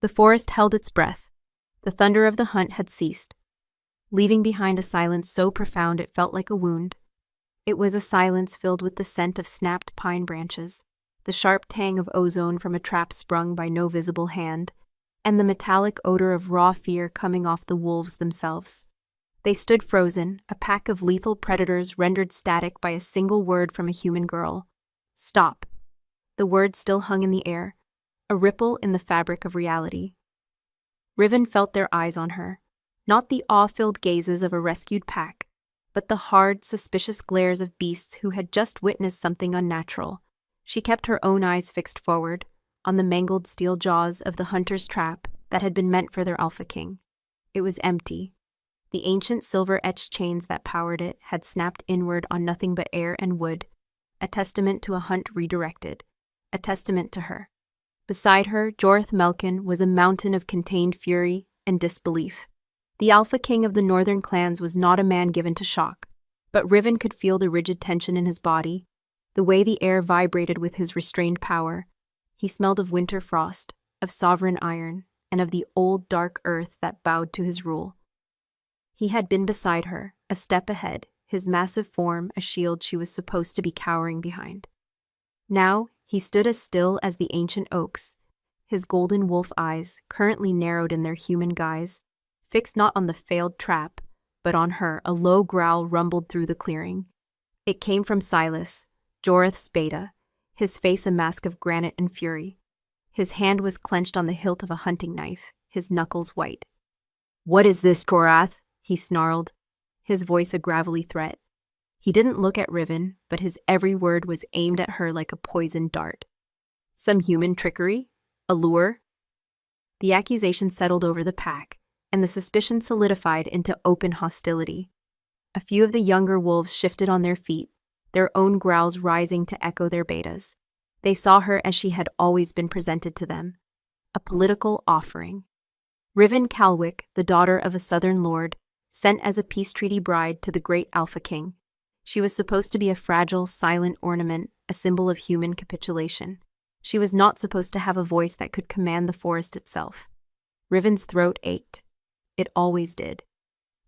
The forest held its breath. The thunder of the hunt had ceased, leaving behind a silence so profound it felt like a wound. It was a silence filled with the scent of snapped pine branches, the sharp tang of ozone from a trap sprung by no visible hand, and the metallic odor of raw fear coming off the wolves themselves. They stood frozen, a pack of lethal predators rendered static by a single word from a human girl. Stop. The word still hung in the air, a ripple in the fabric of reality. Riven felt their eyes on her, not the awe-filled gazes of a rescued pack, but the hard, suspicious glares of beasts who had just witnessed something unnatural. She kept her own eyes fixed forward, on the mangled steel jaws of the hunter's trap that had been meant for their alpha king. It was empty. The ancient silver-etched chains that powered it had snapped inward on nothing but air and wood, a testament to a hunt redirected, a testament to her. Beside her, Jorth Melkin was a mountain of contained fury and disbelief. The alpha king of the northern clans was not a man given to shock, but Riven could feel the rigid tension in his body, the way the air vibrated with his restrained power. He smelled of winter frost, of sovereign iron, and of the old dark earth that bowed to his rule. He had been beside her, a step ahead, his massive form a shield she was supposed to be cowering behind. Now, he stood as still as the ancient oaks, his golden wolf eyes, currently narrowed in their human guise, fixed not on the failed trap, but on her. A low growl rumbled through the clearing. It came from Silas, Jorth's beta, his face a mask of granite and fury. His hand was clenched on the hilt of a hunting knife, his knuckles white. "What is this, Korath?" he snarled, his voice a gravelly threat. He didn't look at Riven, but his every word was aimed at her like a poisoned dart. Some human trickery? A lure? The accusation settled over the pack, and the suspicion solidified into open hostility. A few of the younger wolves shifted on their feet, their own growls rising to echo their betas. They saw her as she had always been presented to them, a political offering. Riven Calwick, the daughter of a southern lord, sent as a peace treaty bride to the great Alpha King. She was supposed to be a fragile, silent ornament, a symbol of human capitulation. She was not supposed to have a voice that could command the forest itself. Riven's throat ached. It always did.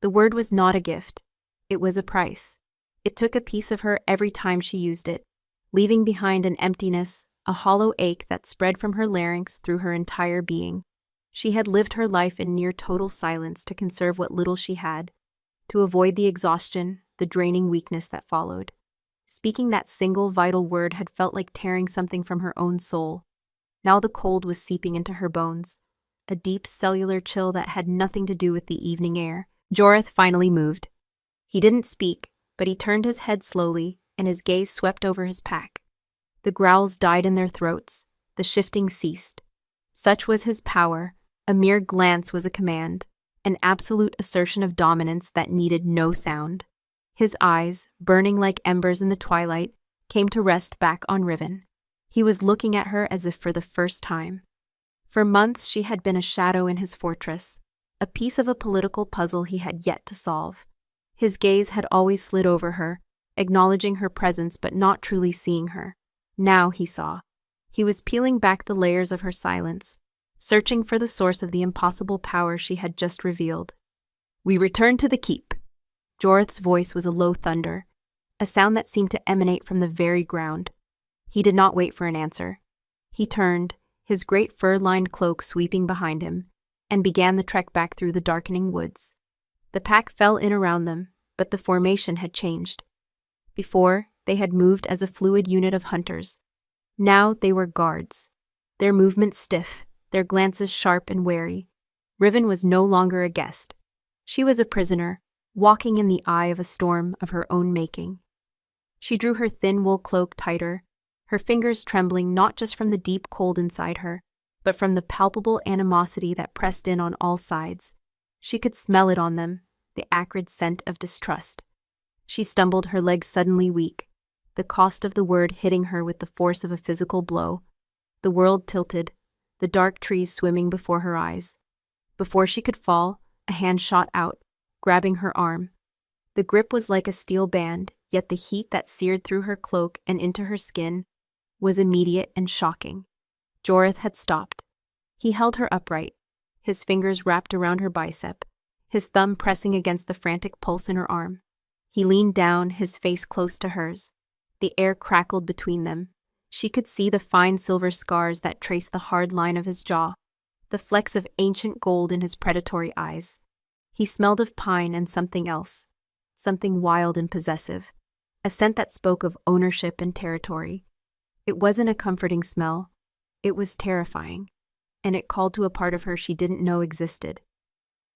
The word was not a gift. It was a price. It took a piece of her every time she used it, leaving behind an emptiness, a hollow ache that spread from her larynx through her entire being. She had lived her life in near total silence to conserve what little she had, to avoid the exhaustion, the draining weakness that followed. Speaking that single vital word had felt like tearing something from her own soul. Now the cold was seeping into her bones, a deep cellular chill that had nothing to do with the evening air. Jorth finally moved. He didn't speak, but he turned his head slowly, and his gaze swept over his pack. The growls died in their throats, the shifting ceased. Such was his power. A mere glance was a command, an absolute assertion of dominance that needed no sound. His eyes, burning like embers in the twilight, came to rest back on Riven. He was looking at her as if for the first time. For months she had been a shadow in his fortress, a piece of a political puzzle he had yet to solve. His gaze had always slid over her, acknowledging her presence but not truly seeing her. Now he saw. He was peeling back the layers of her silence, searching for the source of the impossible power she had just revealed. "We return to the keep." Jorth's voice was a low thunder, a sound that seemed to emanate from the very ground. He did not wait for an answer. He turned, his great fur-lined cloak sweeping behind him, and began the trek back through the darkening woods. The pack fell in around them, but the formation had changed. Before, they had moved as a fluid unit of hunters. Now they were guards, their movements stiff, their glances sharp and wary. Riven was no longer a guest. She was a prisoner, walking in the eye of a storm of her own making. She drew her thin wool cloak tighter, her fingers trembling not just from the deep cold inside her, but from the palpable animosity that pressed in on all sides. She could smell it on them, the acrid scent of distrust. She stumbled, her legs suddenly weak, the cost of the word hitting her with the force of a physical blow. The world tilted, the dark trees swimming before her eyes. Before she could fall, a hand shot out, grabbing her arm. The grip was like a steel band, yet the heat that seared through her cloak and into her skin was immediate and shocking. Jorth had stopped. He held her upright, his fingers wrapped around her bicep, his thumb pressing against the frantic pulse in her arm. He leaned down, his face close to hers. The air crackled between them. She could see the fine silver scars that traced the hard line of his jaw, the flecks of ancient gold in his predatory eyes. He smelled of pine and something else, something wild and possessive, a scent that spoke of ownership and territory. It wasn't a comforting smell. It was terrifying, and it called to a part of her she didn't know existed.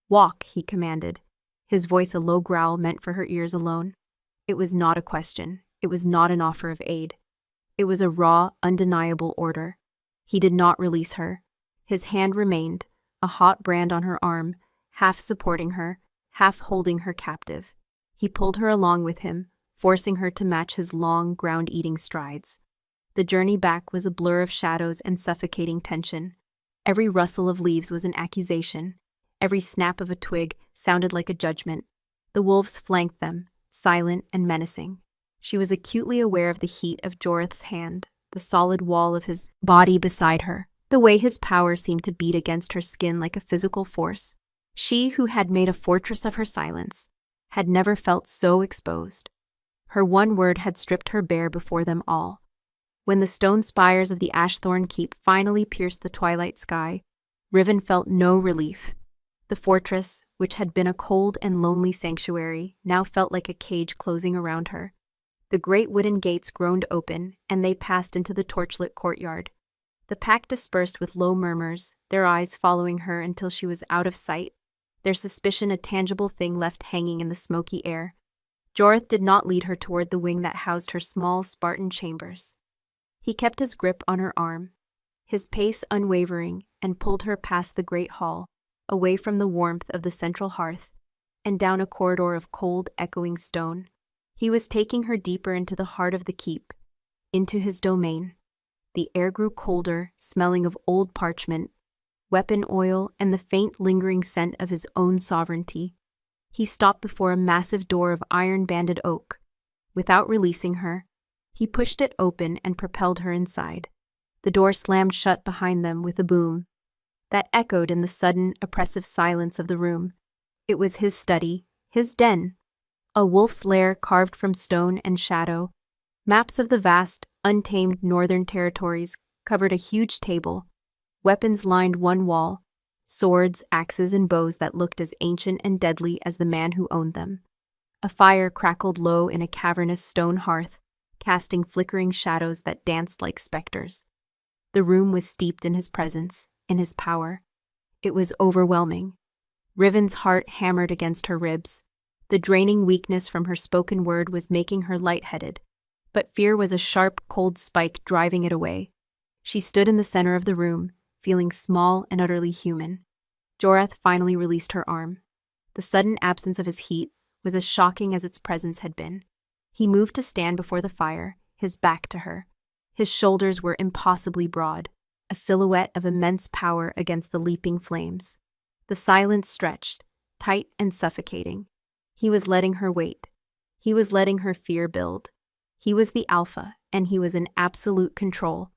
"Walk," he commanded, his voice a low growl meant for her ears alone. It was not a question. It was not an offer of aid. It was a raw, undeniable order. He did not release her. His hand remained, a hot brand on her arm, half supporting her, half holding her captive. He pulled her along with him, forcing her to match his long, ground-eating strides. The journey back was a blur of shadows and suffocating tension. Every rustle of leaves was an accusation. Every snap of a twig sounded like a judgment. The wolves flanked them, silent and menacing. She was acutely aware of the heat of Jorith's hand, the solid wall of his body beside her, the way his power seemed to beat against her skin like a physical force. She, who had made a fortress of her silence, had never felt so exposed. Her one word had stripped her bare before them all. When the stone spires of the Ashthorn Keep finally pierced the twilight sky, Riven felt no relief. The fortress, which had been a cold and lonely sanctuary, now felt like a cage closing around her. The great wooden gates groaned open, and they passed into the torchlit courtyard. The pack dispersed with low murmurs, their eyes following her until she was out of sight, their suspicion a tangible thing left hanging in the smoky air. Jorith did not lead her toward the wing that housed her small Spartan chambers. He kept his grip on her arm, his pace unwavering, and pulled her past the great hall, away from the warmth of the central hearth, and down a corridor of cold, echoing stone. He was taking her deeper into the heart of the keep, into his domain. The air grew colder, smelling of old parchment, weapon oil, and the faint lingering scent of his own sovereignty. He stopped before a massive door of iron-banded oak. Without releasing her, he pushed it open and propelled her inside. The door slammed shut behind them with a boom that echoed in the sudden, oppressive silence of the room. It was his study, his den, a wolf's lair carved from stone and shadow. Maps of the vast, untamed northern territories covered a huge table. Weapons lined one wall, swords, axes, and bows that looked as ancient and deadly as the man who owned them. A fire crackled low in a cavernous stone hearth, casting flickering shadows that danced like specters. The room was steeped in his presence, in his power. It was overwhelming. Riven's heart hammered against her ribs. The draining weakness from her spoken word was making her lightheaded, but fear was a sharp, cold spike driving it away. She stood in the center of the room, feeling small and utterly human. Jorith finally released her arm. The sudden absence of his heat was as shocking as its presence had been. He moved to stand before the fire, his back to her. His shoulders were impossibly broad, a silhouette of immense power against the leaping flames. The silence stretched, tight and suffocating. He was letting her wait. He was letting her fear build. He was the alpha, and he was in absolute control.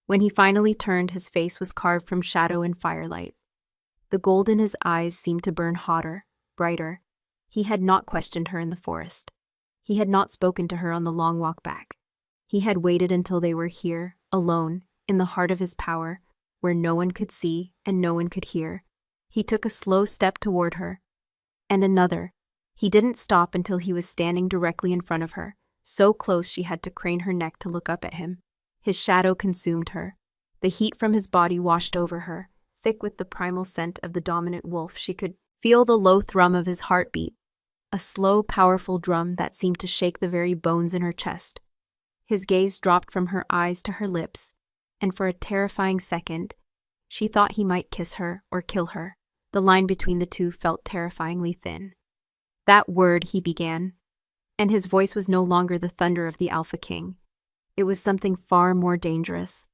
When he finally turned, his face was carved from shadow and firelight. The gold in his eyes seemed to burn hotter, brighter. He had not questioned her in the forest. He had not spoken to her on the long walk back. He had waited until they were here, alone, in the heart of his power, where no one could see and no one could hear. He took a slow step toward her, and another. He didn't stop until he was standing directly in front of her, so close she had to crane her neck to look up at him. His shadow consumed her. The heat from his body washed over her, thick with the primal scent of the dominant wolf. She could feel the low thrum of his heartbeat, a slow, powerful drum that seemed to shake the very bones in her chest. His gaze dropped from her eyes to her lips, and for a terrifying second, she thought he might kiss her or kill her. The line between the two felt terrifyingly thin. "That word," he began, and his voice was no longer the thunder of the Alpha King. It was something far more dangerous.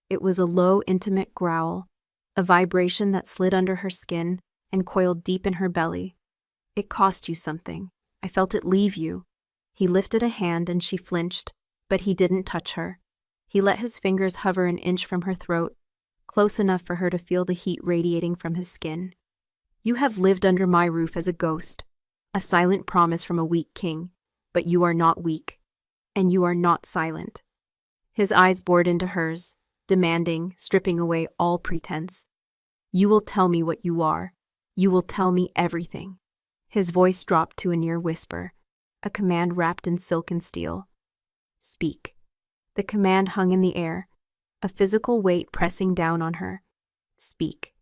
It was a low, intimate growl, a vibration that slid under her skin and coiled deep in her belly. "It cost you something. I felt it leave you." He lifted a hand and she flinched, but he didn't touch her. He let his fingers hover an inch from her throat, close enough for her to feel the heat radiating from his skin. You have lived under my roof as a ghost, a silent promise from a weak king, but you are not weak, and you are not silent. His eyes bored into hers, demanding, stripping away all pretense. You will tell me what you are. You will tell me everything. His voice dropped to a near whisper, a command wrapped in silk and steel. Speak. The command hung in the air, a physical weight pressing down on her. Speak.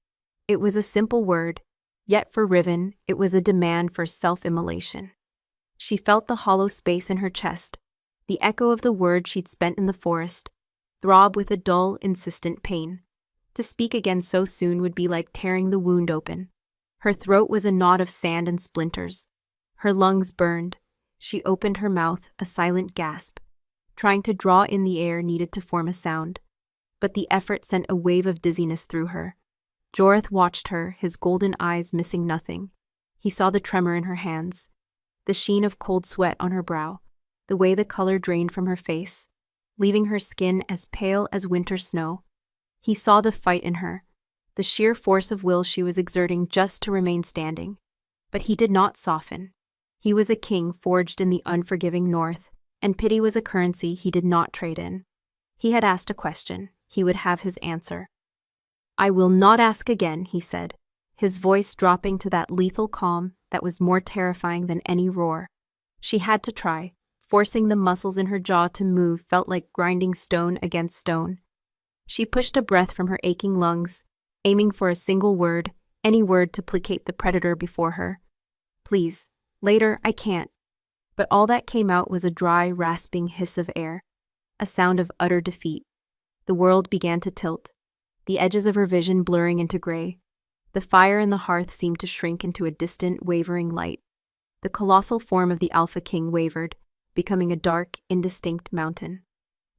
It was a simple word, yet for Riven, it was a demand for self-immolation. She felt the hollow space in her chest, the echo of the word she'd spent in the forest, throb with a dull, insistent pain. To speak again so soon would be like tearing the wound open. Her throat was a knot of sand and splinters. Her lungs burned. She opened her mouth, a silent gasp, trying to draw in the air needed to form a sound. But the effort sent a wave of dizziness through her. Joreth watched her, his golden eyes missing nothing. He saw the tremor in her hands, the sheen of cold sweat on her brow, the way the color drained from her face, leaving her skin as pale as winter snow. He saw the fight in her, the sheer force of will she was exerting just to remain standing. But he did not soften. He was a king forged in the unforgiving north, and pity was a currency he did not trade in. He had asked a question. He would have his answer. I will not ask again, he said, his voice dropping to that lethal calm that was more terrifying than any roar. She had to try. Forcing the muscles in her jaw to move felt like grinding stone against stone. She pushed a breath from her aching lungs, aiming for a single word, any word to placate the predator before her. Please, later, I can't. But all that came out was a dry, rasping hiss of air, a sound of utter defeat. The world began to tilt, the edges of her vision blurring into gray. The fire in the hearth seemed to shrink into a distant, wavering light. The colossal form of the Alpha King wavered, becoming a dark, indistinct mountain.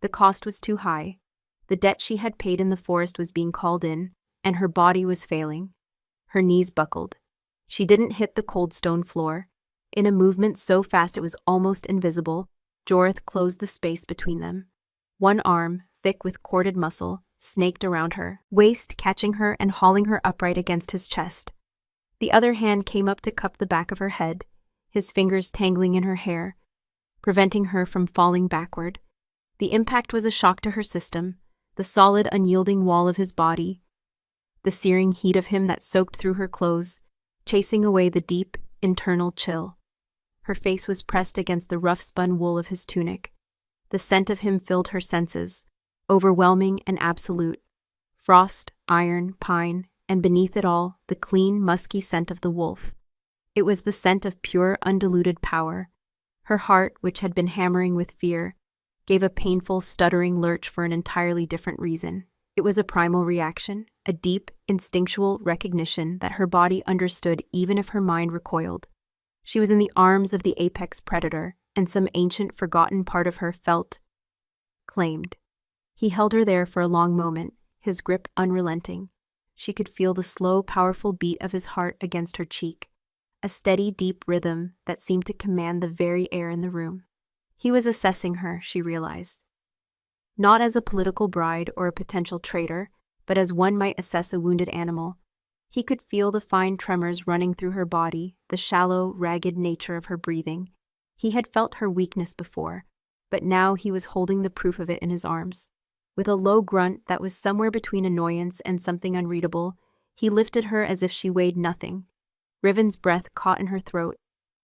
The cost was too high. The debt she had paid in the forest was being called in, and her body was failing. Her knees buckled. She didn't hit the cold stone floor. In a movement so fast it was almost invisible, Joreth closed the space between them. One arm, thick with corded muscle, snaked around her, waist catching her and hauling her upright against his chest. The other hand came up to cup the back of her head, his fingers tangling in her hair, preventing her from falling backward. The impact was a shock to her system, the solid, unyielding wall of his body, the searing heat of him that soaked through her clothes, chasing away the deep, internal chill. Her face was pressed against the rough-spun wool of his tunic. The scent of him filled her senses, overwhelming and absolute. Frost, iron, pine, and beneath it all, the clean, musky scent of the wolf. It was the scent of pure, undiluted power. Her heart, which had been hammering with fear, gave a painful, stuttering lurch for an entirely different reason. It was a primal reaction, a deep, instinctual recognition that her body understood even if her mind recoiled. She was in the arms of the apex predator, and some ancient, forgotten part of her felt claimed. He held her there for a long moment, his grip unrelenting. She could feel the slow, powerful beat of his heart against her cheek, a steady, deep rhythm that seemed to command the very air in the room. He was assessing her, she realized. Not as a political bride or a potential traitor, but as one might assess a wounded animal. He could feel the fine tremors running through her body, the shallow, ragged nature of her breathing. He had felt her weakness before, but now he was holding the proof of it in his arms. With a low grunt that was somewhere between annoyance and something unreadable, he lifted her as if she weighed nothing. Riven's breath caught in her throat.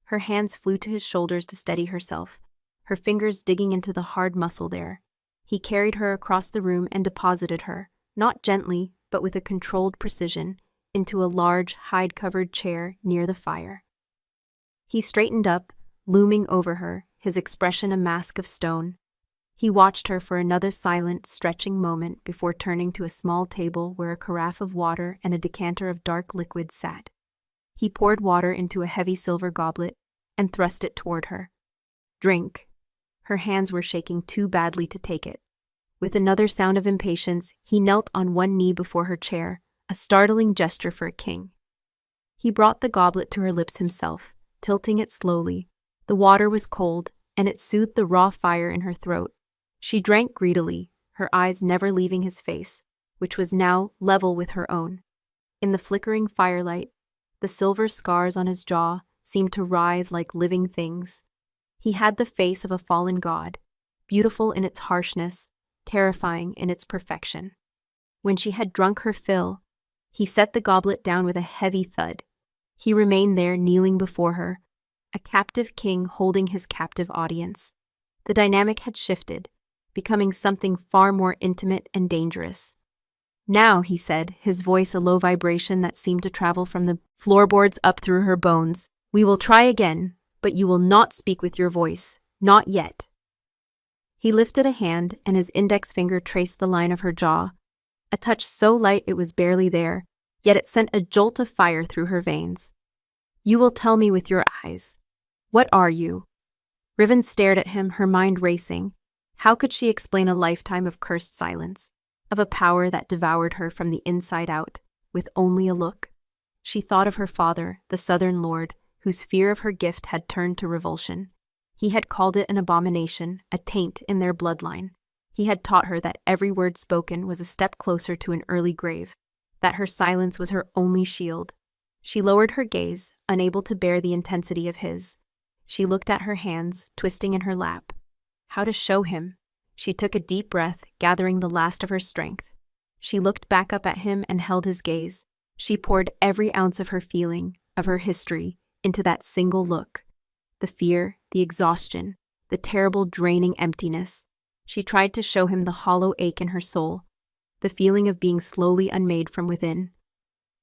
Her hands flew to his shoulders to steady herself, her fingers digging into the hard muscle there. He carried her across the room and deposited her, not gently, but with a controlled precision, into a large, hide-covered chair near the fire. He straightened up, looming over her, his expression a mask of stone. He watched her for another silent, stretching moment before turning to a small table where a carafe of water and a decanter of dark liquid sat. He poured water into a heavy silver goblet and thrust it toward her. Drink. Her hands were shaking too badly to take it. With another sound of impatience, he knelt on one knee before her chair, a startling gesture for a king. He brought the goblet to her lips himself, tilting it slowly. The water was cold, and it soothed the raw fire in her throat. She drank greedily, her eyes never leaving his face, which was now level with her own. In the flickering firelight, the silver scars on his jaw seemed to writhe like living things. He had the face of a fallen god, beautiful in its harshness, terrifying in its perfection. When she had drunk her fill, he set the goblet down with a heavy thud. He remained there kneeling before her, a captive king holding his captive audience. The dynamic had shifted, becoming something far more intimate and dangerous. "Now," he said, his voice a low vibration that seemed to travel from the floorboards up through her bones, "we will try again, but you will not speak with your voice, not yet." He lifted a hand and his index finger traced the line of her jaw, a touch so light it was barely there, yet it sent a jolt of fire through her veins. "You will tell me with your eyes. What are you?" Riven stared at him, her mind racing. How could she explain a lifetime of cursed silence, of a power that devoured her from the inside out, with only a look? She thought of her father, the Southern Lord, whose fear of her gift had turned to revulsion. He had called it an abomination, a taint in their bloodline. He had taught her that every word spoken was a step closer to an early grave, that her silence was her only shield. She lowered her gaze, unable to bear the intensity of his. She looked at her hands, twisting in her lap. How to show him? She took a deep breath, gathering the last of her strength. She looked back up at him and held his gaze. She poured every ounce of her feeling, of her history, into that single look. The fear, the exhaustion, the terrible draining emptiness. She tried to show him the hollow ache in her soul, the feeling of being slowly unmade from within.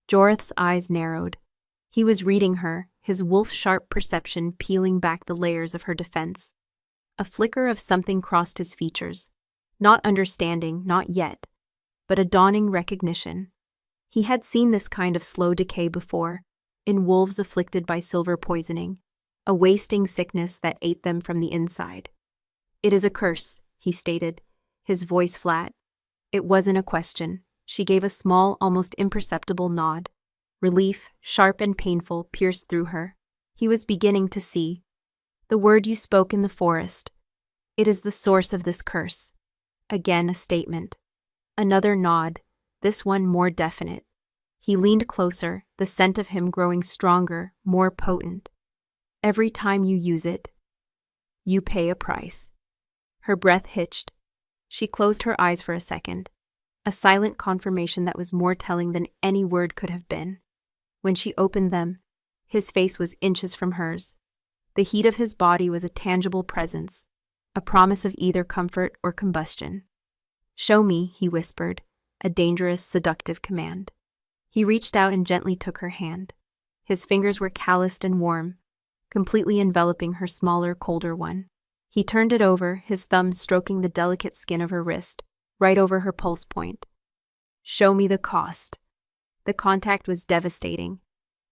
Jorah's eyes narrowed. He was reading her, his wolf-sharp perception peeling back the layers of her defense. A flicker of something crossed his features. Not understanding, not yet, but a dawning recognition. He had seen this kind of slow decay before, in wolves afflicted by silver poisoning, a wasting sickness that ate them from the inside. "It is a curse," he stated, his voice flat. It wasn't a question. She gave a small, almost imperceptible nod. Relief, sharp and painful, pierced through her. He was beginning to see. "The word you spoke in the forest. It is the source of this curse." Again a statement. Another nod, this one more definite. He leaned closer, the scent of him growing stronger, more potent. "Every time you use it, you pay a price." Her breath hitched. She closed her eyes for a second, a silent confirmation that was more telling than any word could have been. When she opened them, his face was inches from hers. The heat of his body was a tangible presence, a promise of either comfort or combustion. "Show me," he whispered, a dangerous, seductive command. He reached out and gently took her hand. His fingers were calloused and warm, completely enveloping her smaller, colder one. He turned it over, his thumb stroking the delicate skin of her wrist, right over her pulse point. "Show me the cost." The contact was devastating.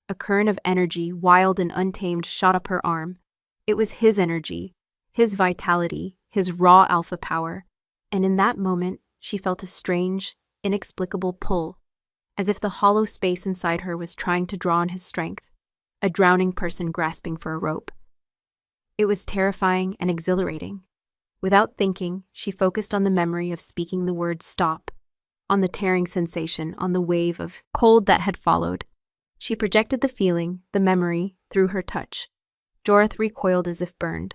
A current of energy, wild and untamed, shot up her arm. It was his energy, his vitality, his raw alpha power, and in that moment she felt a strange, inexplicable pull, as if the hollow space inside her was trying to draw on his strength, a drowning person grasping for a rope. It was terrifying and exhilarating. Without thinking, she focused on the memory of speaking the word stop, on the tearing sensation, on the wave of cold that had followed. She projected the feeling, the memory, through her touch. Jorah recoiled as if burned.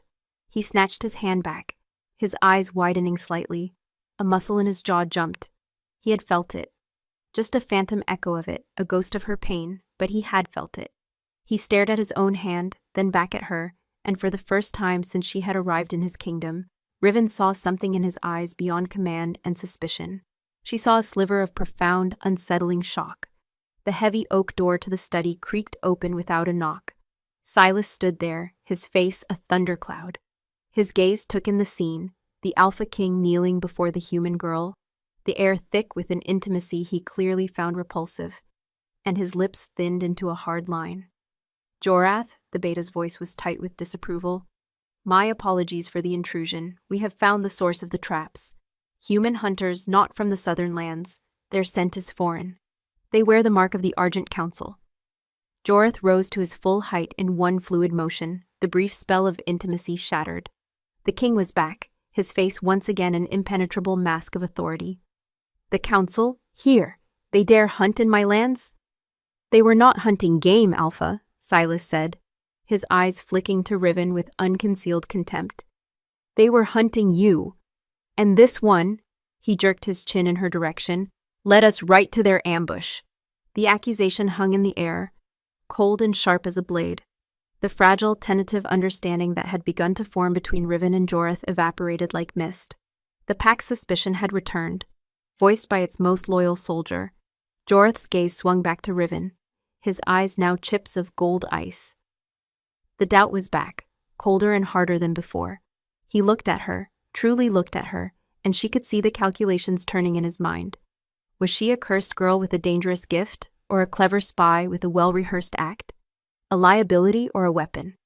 He snatched his hand back, his eyes widening slightly. A muscle in his jaw jumped. He had felt it. Just a phantom echo of it, a ghost of her pain, but he had felt it. He stared at his own hand, then back at her, and for the first time since she had arrived in his kingdom, Riven saw something in his eyes beyond command and suspicion. She saw a sliver of profound, unsettling shock. The heavy oak door to the study creaked open without a knock. Silas stood there, his face a thundercloud. His gaze took in the scene, the Alpha King kneeling before the human girl, the air thick with an intimacy he clearly found repulsive, and his lips thinned into a hard line. "Jorah," the beta's voice was tight with disapproval. "My apologies for the intrusion. We have found the source of the traps. Human hunters not from the southern lands. Their scent is foreign. They wear the mark of the Argent Council." Jorah rose to his full height in one fluid motion, the brief spell of intimacy shattered. The king was back, his face once again an impenetrable mask of authority. The council? Here. They dare hunt in my lands? They were not hunting game, Alpha, Silas said, his eyes flicking to Riven with unconcealed contempt. They were hunting you. And this one, he jerked his chin in her direction, led us right to their ambush. The accusation hung in the air, cold and sharp as a blade. The fragile, tentative understanding that had begun to form between Riven and Joreth evaporated like mist. The pack's suspicion had returned, voiced by its most loyal soldier. Joreth's gaze swung back to Riven, his eyes now chips of gold ice. The doubt was back, colder and harder than before. He looked at her, truly looked at her, and she could see the calculations turning in his mind. Was she a cursed girl with a dangerous gift, or a clever spy with a well-rehearsed act? A liability or a weapon?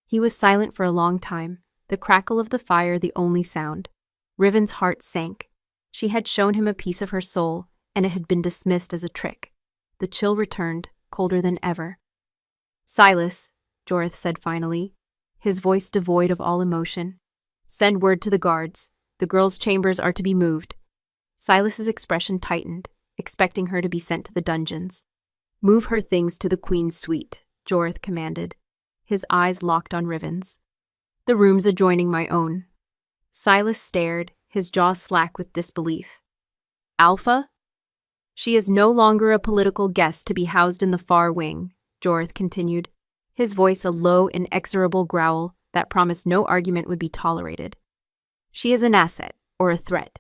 He was silent for a long time, the crackle of the fire the only sound. Riven's heart sank. She had shown him a piece of her soul, and it had been dismissed as a trick. The chill returned, colder than ever. Silas, Joreth said finally, his voice devoid of all emotion. Send word to the guards. The girls' chambers are to be moved. Silas's expression tightened, expecting her to be sent to the dungeons. Move her things to the queen's suite, Joreth commanded, his eyes locked on Riven's. The rooms adjoining my own. Silas stared, his jaw slack with disbelief. Alpha? She is no longer a political guest to be housed in the far wing, Joreth continued, his voice a low, inexorable growl that promised no argument would be tolerated. She is an asset, or a threat.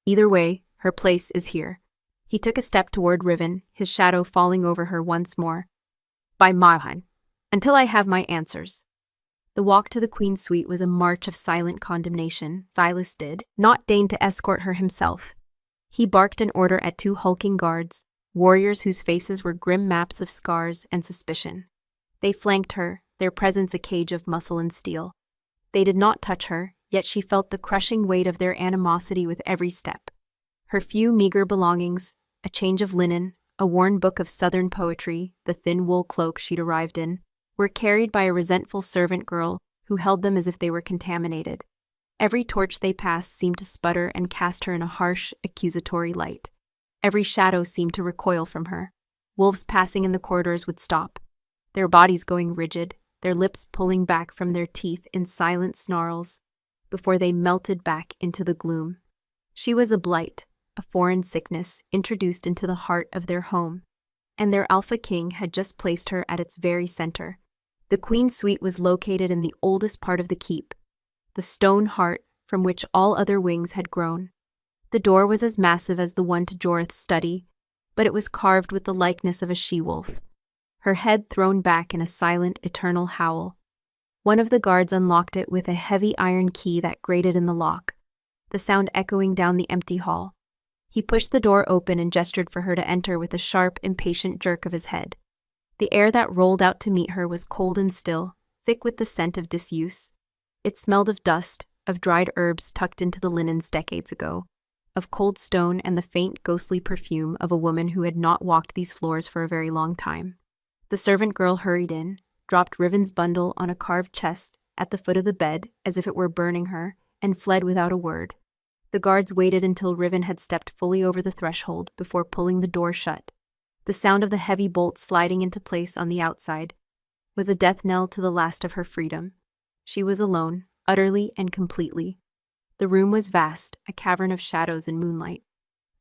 Either way, her place is here. He took a step toward Riven, his shadow falling over her once more. By Mahan, until I have my answers. The walk to the queen's suite was a march of silent condemnation. Silas did not deign to escort her himself. He barked an order at two hulking guards, warriors whose faces were grim maps of scars and suspicion. They flanked her, their presence a cage of muscle and steel. They did not touch her, yet she felt the crushing weight of their animosity with every step. Her few meager belongings, a change of linen, a worn book of southern poetry, the thin wool cloak she'd arrived in, were carried by a resentful servant girl who held them as if they were contaminated. Every torch they passed seemed to sputter and cast her in a harsh, accusatory light. Every shadow seemed to recoil from her. Wolves passing in the corridors would stop, their bodies going rigid, their lips pulling back from their teeth in silent snarls, before they melted back into the gloom. She was a blight, a foreign sickness introduced into the heart of their home, and their Alpha King had just placed her at its very center. The Queen's suite was located in the oldest part of the keep, the stone heart from which all other wings had grown. The door was as massive as the one to Joreth's study, but it was carved with the likeness of a she-wolf, her head thrown back in a silent, eternal howl. One of the guards unlocked it with a heavy iron key that grated in the lock, the sound echoing down the empty hall. He pushed the door open and gestured for her to enter with a sharp, impatient jerk of his head. The air that rolled out to meet her was cold and still, thick with the scent of disuse. It smelled of dust, of dried herbs tucked into the linens decades ago, of cold stone and the faint, ghostly perfume of a woman who had not walked these floors for a very long time. The servant girl hurried in, dropped Riven's bundle on a carved chest at the foot of the bed as if it were burning her, and fled without a word. The guards waited until Riven had stepped fully over the threshold before pulling the door shut. The sound of the heavy bolt sliding into place on the outside was a death knell to the last of her freedom. She was alone, utterly and completely. The room was vast, a cavern of shadows and moonlight.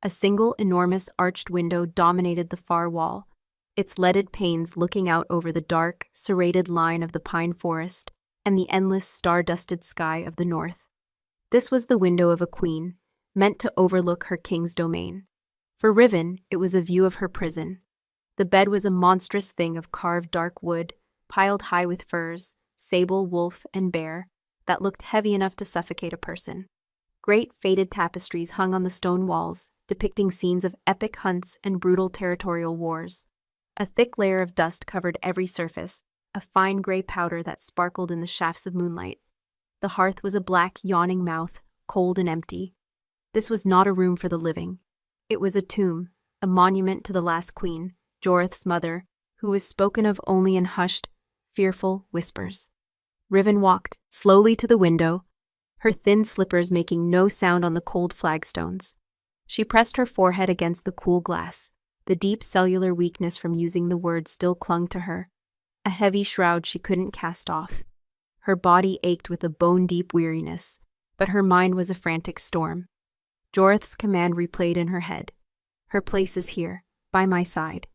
A single enormous arched window dominated the far wall, its leaded panes looking out over the dark, serrated line of the pine forest and the endless star-dusted sky of the north. This was the window of a queen, meant to overlook her king's domain. For Riven, it was a view of her prison. The bed was a monstrous thing of carved dark wood, piled high with furs, sable, wolf, and bear, that looked heavy enough to suffocate a person. Great faded tapestries hung on the stone walls, depicting scenes of epic hunts and brutal territorial wars. A thick layer of dust covered every surface, a fine gray powder that sparkled in the shafts of moonlight. The hearth was a black, yawning mouth, cold and empty. This was not a room for the living. It was a tomb, a monument to the last queen, Joreth's mother, who was spoken of only in hushed, fearful whispers. Riven walked slowly to the window, her thin slippers making no sound on the cold flagstones. She pressed her forehead against the cool glass. The deep cellular weakness from using the word still clung to her, a heavy shroud she couldn't cast off. Her body ached with a bone-deep weariness, but her mind was a frantic storm. Jorth's command replayed in her head. Her place is here, by my side.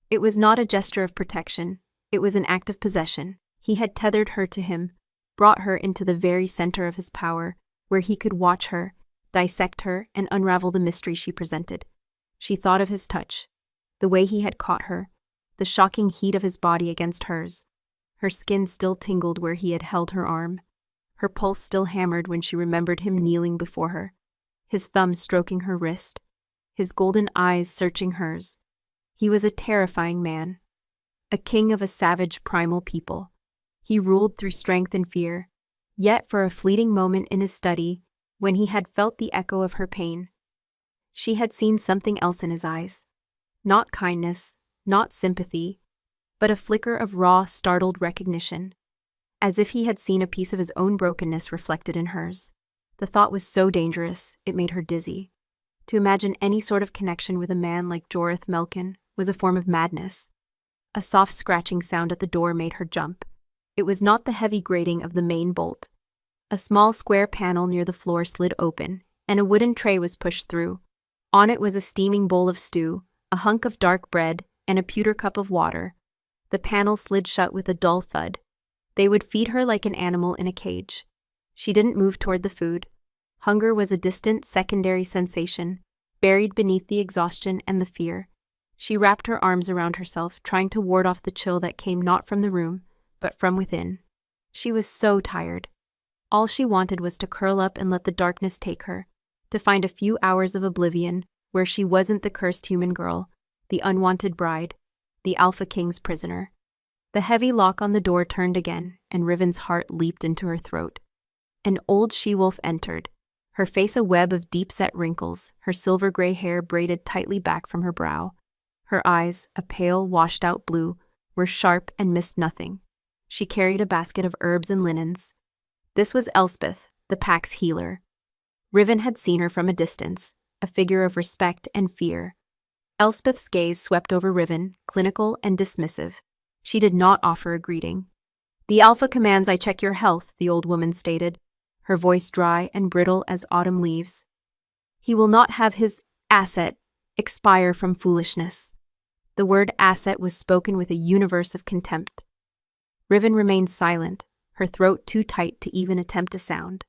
It was not a gesture of protection. It was an act of possession. He had tethered her to him, brought her into the very center of his power, where he could watch her, dissect her, and unravel the mystery she presented. She thought of his touch, the way he had caught her, the shocking heat of his body against hers. Her skin still tingled where he had held her arm. Her pulse still hammered when she remembered him kneeling before her, his thumb stroking her wrist, his golden eyes searching hers. He was a terrifying man, a king of a savage primal people. He ruled through strength and fear, yet for a fleeting moment in his study, when he had felt the echo of her pain, she had seen something else in his eyes. Not kindness, not sympathy, but a flicker of raw, startled recognition, as if he had seen a piece of his own brokenness reflected in hers. The thought was so dangerous, it made her dizzy. To imagine any sort of connection with a man like Jorth Melkin was a form of madness. A soft scratching sound at the door made her jump. It was not the heavy grating of the main bolt. A small square panel near the floor slid open, and a wooden tray was pushed through. On it was a steaming bowl of stew, a hunk of dark bread, and a pewter cup of water. The panel slid shut with a dull thud. They would feed her like an animal in a cage. She didn't move toward the food. Hunger was a distant, secondary sensation, buried beneath the exhaustion and the fear. She wrapped her arms around herself, trying to ward off the chill that came not from the room, but from within. She was so tired. All she wanted was to curl up and let the darkness take her, to find a few hours of oblivion where she wasn't the cursed human girl, the unwanted bride, the Alpha King's prisoner. The heavy lock on the door turned again, and Riven's heart leaped into her throat. An old she-wolf entered, her face a web of deep-set wrinkles, her silver-gray hair braided tightly back from her brow. Her eyes, a pale, washed-out blue, were sharp and missed nothing. She carried a basket of herbs and linens. This was Elspeth, the pack's healer. Riven had seen her from a distance, a figure of respect and fear. Elspeth's gaze swept over Riven, clinical and dismissive. She did not offer a greeting. "The Alpha commands I check your health," the old woman stated, her voice dry and brittle as autumn leaves. "He will not have his asset expire from foolishness." The word asset was spoken with a universe of contempt. Riven remained silent, her throat too tight to even attempt a sound.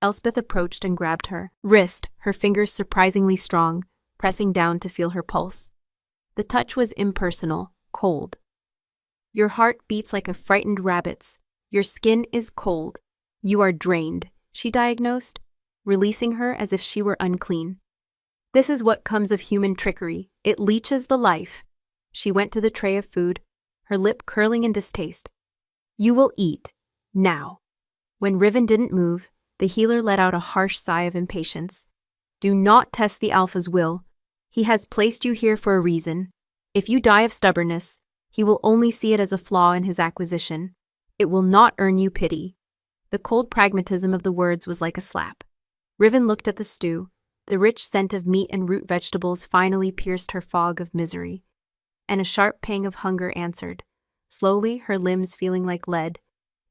Elspeth approached and grabbed her wrist, her fingers surprisingly strong, pressing down to feel her pulse. The touch was impersonal, cold. "Your heart beats like a frightened rabbit's. Your skin is cold. You are drained," she diagnosed, releasing her as if she were unclean. "This is what comes of human trickery. It leeches the life." She went to the tray of food, her lip curling in distaste. "You will eat. Now." When Riven didn't move, the healer let out a harsh sigh of impatience. "Do not test the Alpha's will. He has placed you here for a reason. If you die of stubbornness, he will only see it as a flaw in his acquisition. It will not earn you pity." The cold pragmatism of the words was like a slap. Riven looked at the stew. The rich scent of meat and root vegetables finally pierced her fog of misery. And a sharp pang of hunger answered. Slowly, her limbs feeling like lead,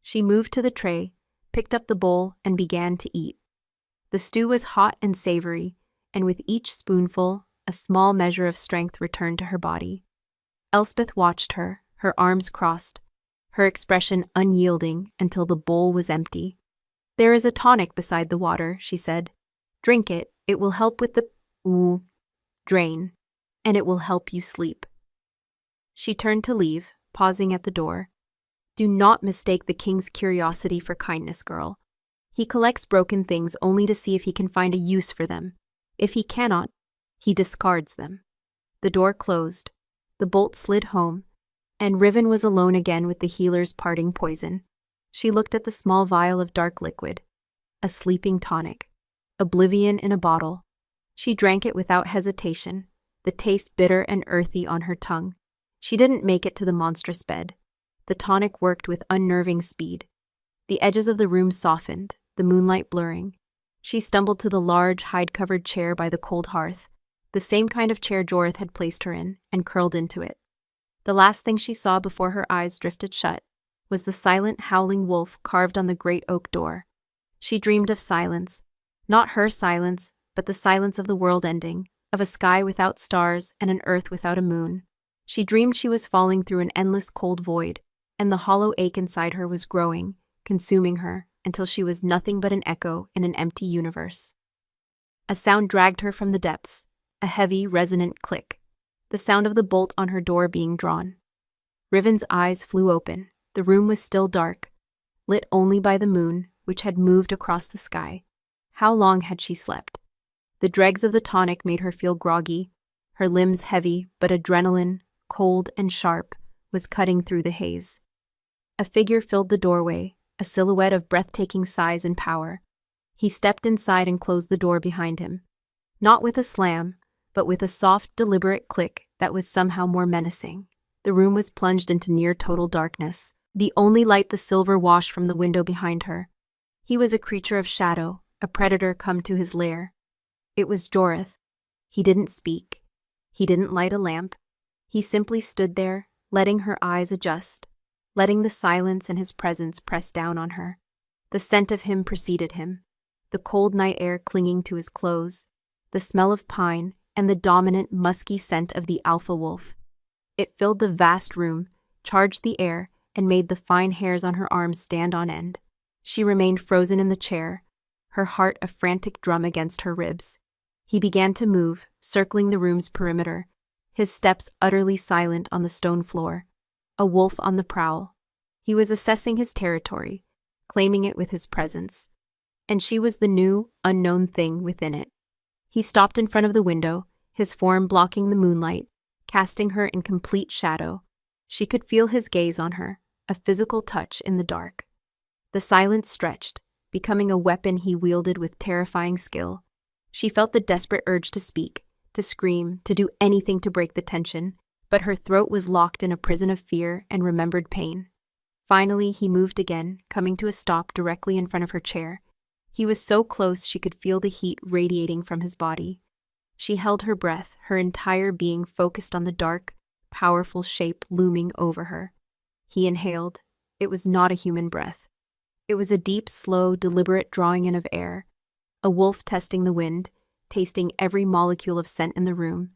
she moved to the tray, picked up the bowl, and began to eat. The stew was hot and savory, and with each spoonful, a small measure of strength returned to her body. Elspeth watched her, her arms crossed, her expression unyielding until the bowl was empty. "There is a tonic beside the water," she said. "Drink it. It will help with the drain, and it will help you sleep." She turned to leave, pausing at the door. "Do not mistake the king's curiosity for kindness, girl. He collects broken things only to see if he can find a use for them. If he cannot, he discards them." The door closed, the bolt slid home, and Riven was alone again with the healer's parting poison. She looked at the small vial of dark liquid, a sleeping tonic, oblivion in a bottle. She drank it without hesitation, the taste bitter and earthy on her tongue. She didn't make it to the monstrous bed. The tonic worked with unnerving speed. The edges of the room softened, the moonlight blurring. She stumbled to the large, hide-covered chair by the cold hearth, the same kind of chair Jorith had placed her in, and curled into it. The last thing she saw before her eyes drifted shut was the silent, howling wolf carved on the great oak door. She dreamed of silence. Not her silence, but the silence of the world ending, of a sky without stars and an earth without a moon. She dreamed she was falling through an endless cold void, and the hollow ache inside her was growing, consuming her, until she was nothing but an echo in an empty universe. A sound dragged her from the depths, a heavy, resonant click, the sound of the bolt on her door being drawn. Riven's eyes flew open. The room was still dark, lit only by the moon, which had moved across the sky. How long had she slept? The dregs of the tonic made her feel groggy, her limbs heavy, but adrenaline, cold and sharp, was cutting through the haze. A figure filled the doorway, a silhouette of breathtaking size and power. He stepped inside and closed the door behind him. Not with a slam, but with a soft, deliberate click that was somehow more menacing. The room was plunged into near total darkness, the only light the silver wash from the window behind her. He was a creature of shadow, a predator come to his lair. It was Jorith. He didn't speak. He didn't light a lamp. He simply stood there, letting her eyes adjust, letting the silence and his presence press down on her. The scent of him preceded him, the cold night air clinging to his clothes, the smell of pine, and the dominant, musky scent of the alpha wolf. It filled the vast room, charged the air, and made the fine hairs on her arms stand on end. She remained frozen in the chair, her heart a frantic drum against her ribs. He began to move, circling the room's perimeter, his steps utterly silent on the stone floor. A wolf on the prowl. He was assessing his territory, claiming it with his presence. And she was the new, unknown thing within it. He stopped in front of the window, his form blocking the moonlight, casting her in complete shadow. She could feel his gaze on her, a physical touch in the dark. The silence stretched, becoming a weapon he wielded with terrifying skill. She felt the desperate urge to speak, to scream, to do anything to break the tension, but her throat was locked in a prison of fear and remembered pain. Finally, he moved again, coming to a stop directly in front of her chair. He was so close she could feel the heat radiating from his body. She held her breath, her entire being focused on the dark, powerful shape looming over her. He inhaled. It was not a human breath. It was a deep, slow, deliberate drawing in of air, a wolf testing the wind, tasting every molecule of scent in the room.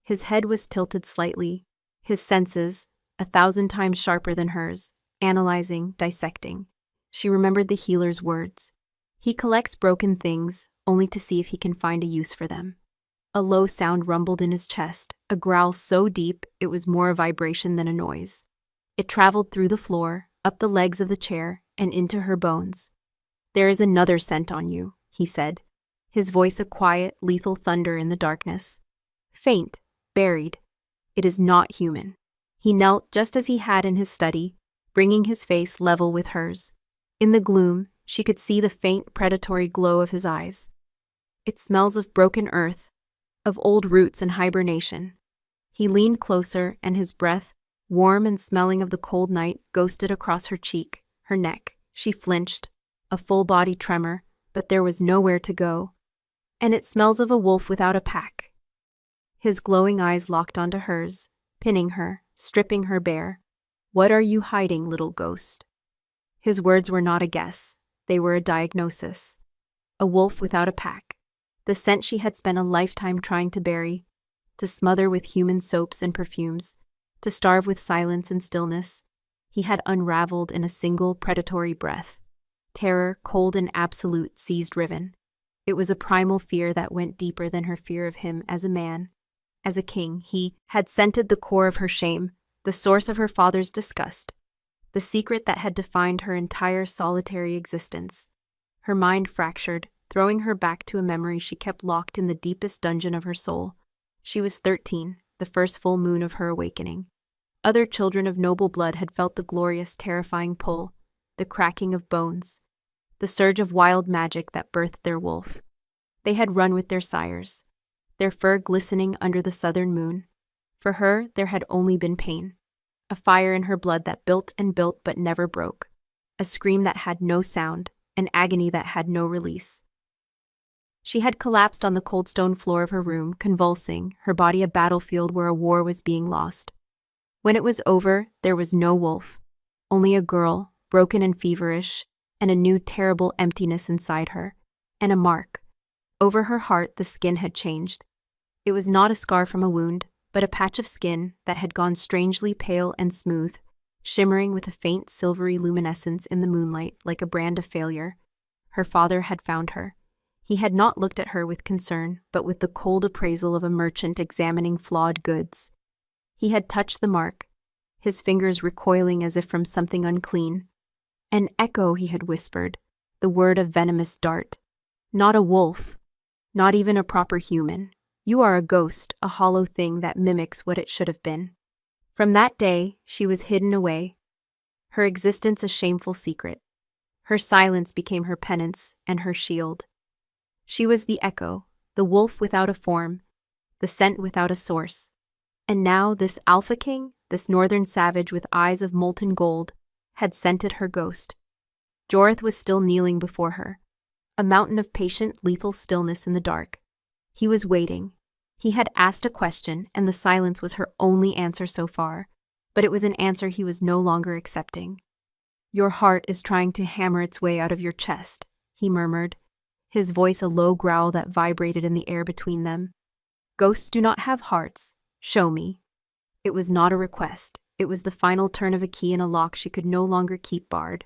His head was tilted slightly, his senses, 1,000 times sharper than hers, analyzing, dissecting. She remembered the healer's words. He collects broken things, only to see if he can find a use for them. A low sound rumbled in his chest, a growl so deep it was more a vibration than a noise. It traveled through the floor, up the legs of the chair, and into her bones. "There is another scent on you," he said, his voice a quiet, lethal thunder in the darkness. Faint, buried. It is not human. He knelt just as he had in his study, bringing his face level with hers. In the gloom, she could see the faint, predatory glow of his eyes. It smells of broken earth, of old roots and hibernation. He leaned closer, and his breath, warm and smelling of the cold night, ghosted across her cheek, her neck. She flinched, a full-body tremor, but there was nowhere to go. "And it smells of a wolf without a pack." His glowing eyes locked onto hers, pinning her, stripping her bare. "What are you hiding, little ghost?" His words were not a guess. They were a diagnosis. A wolf without a pack. The scent she had spent a lifetime trying to bury, to smother with human soaps and perfumes, to starve with silence and stillness. He had unraveled in a single predatory breath. Terror, cold and absolute, seized Riven. It was a primal fear that went deeper than her fear of him as a man. As a king, he had scented the core of her shame, the source of her father's disgust, the secret that had defined her entire solitary existence. Her mind fractured, throwing her back to a memory she kept locked in the deepest dungeon of her soul. She was 13, the first full moon of her awakening. Other children of noble blood had felt the glorious, terrifying pull, the cracking of bones, the surge of wild magic that birthed their wolf. They had run with their sires, their fur glistening under the southern moon. For her, there had only been pain, a fire in her blood that built and built but never broke, a scream that had no sound, an agony that had no release. She had collapsed on the cold stone floor of her room, convulsing, her body a battlefield where a war was being lost. When it was over, there was no wolf, only a girl, broken and feverish, and a new terrible emptiness inside her, and a mark. Over her heart, the skin had changed. It was not a scar from a wound, but a patch of skin that had gone strangely pale and smooth, shimmering with a faint silvery luminescence in the moonlight like a brand of failure. Her father had found her. He had not looked at her with concern, but with the cold appraisal of a merchant examining flawed goods. He had touched the mark, his fingers recoiling as if from something unclean. An echo, he had whispered, the word of venomous dart. Not a wolf, not even a proper human. You are a ghost, a hollow thing that mimics what it should have been. From that day, she was hidden away, her existence a shameful secret. Her silence became her penance and her shield. She was the echo, the wolf without a form, the scent without a source. And now this Alpha King, this northern savage with eyes of molten gold, had scented her ghost. Joreth was still kneeling before her, a mountain of patient, lethal stillness in the dark. He was waiting. He had asked a question, and the silence was her only answer so far, but it was an answer he was no longer accepting. Your heart is trying to hammer its way out of your chest, he murmured, his voice a low growl that vibrated in the air between them. Ghosts do not have hearts. Show me. It was not a request. It was the final turn of a key in a lock she could no longer keep barred.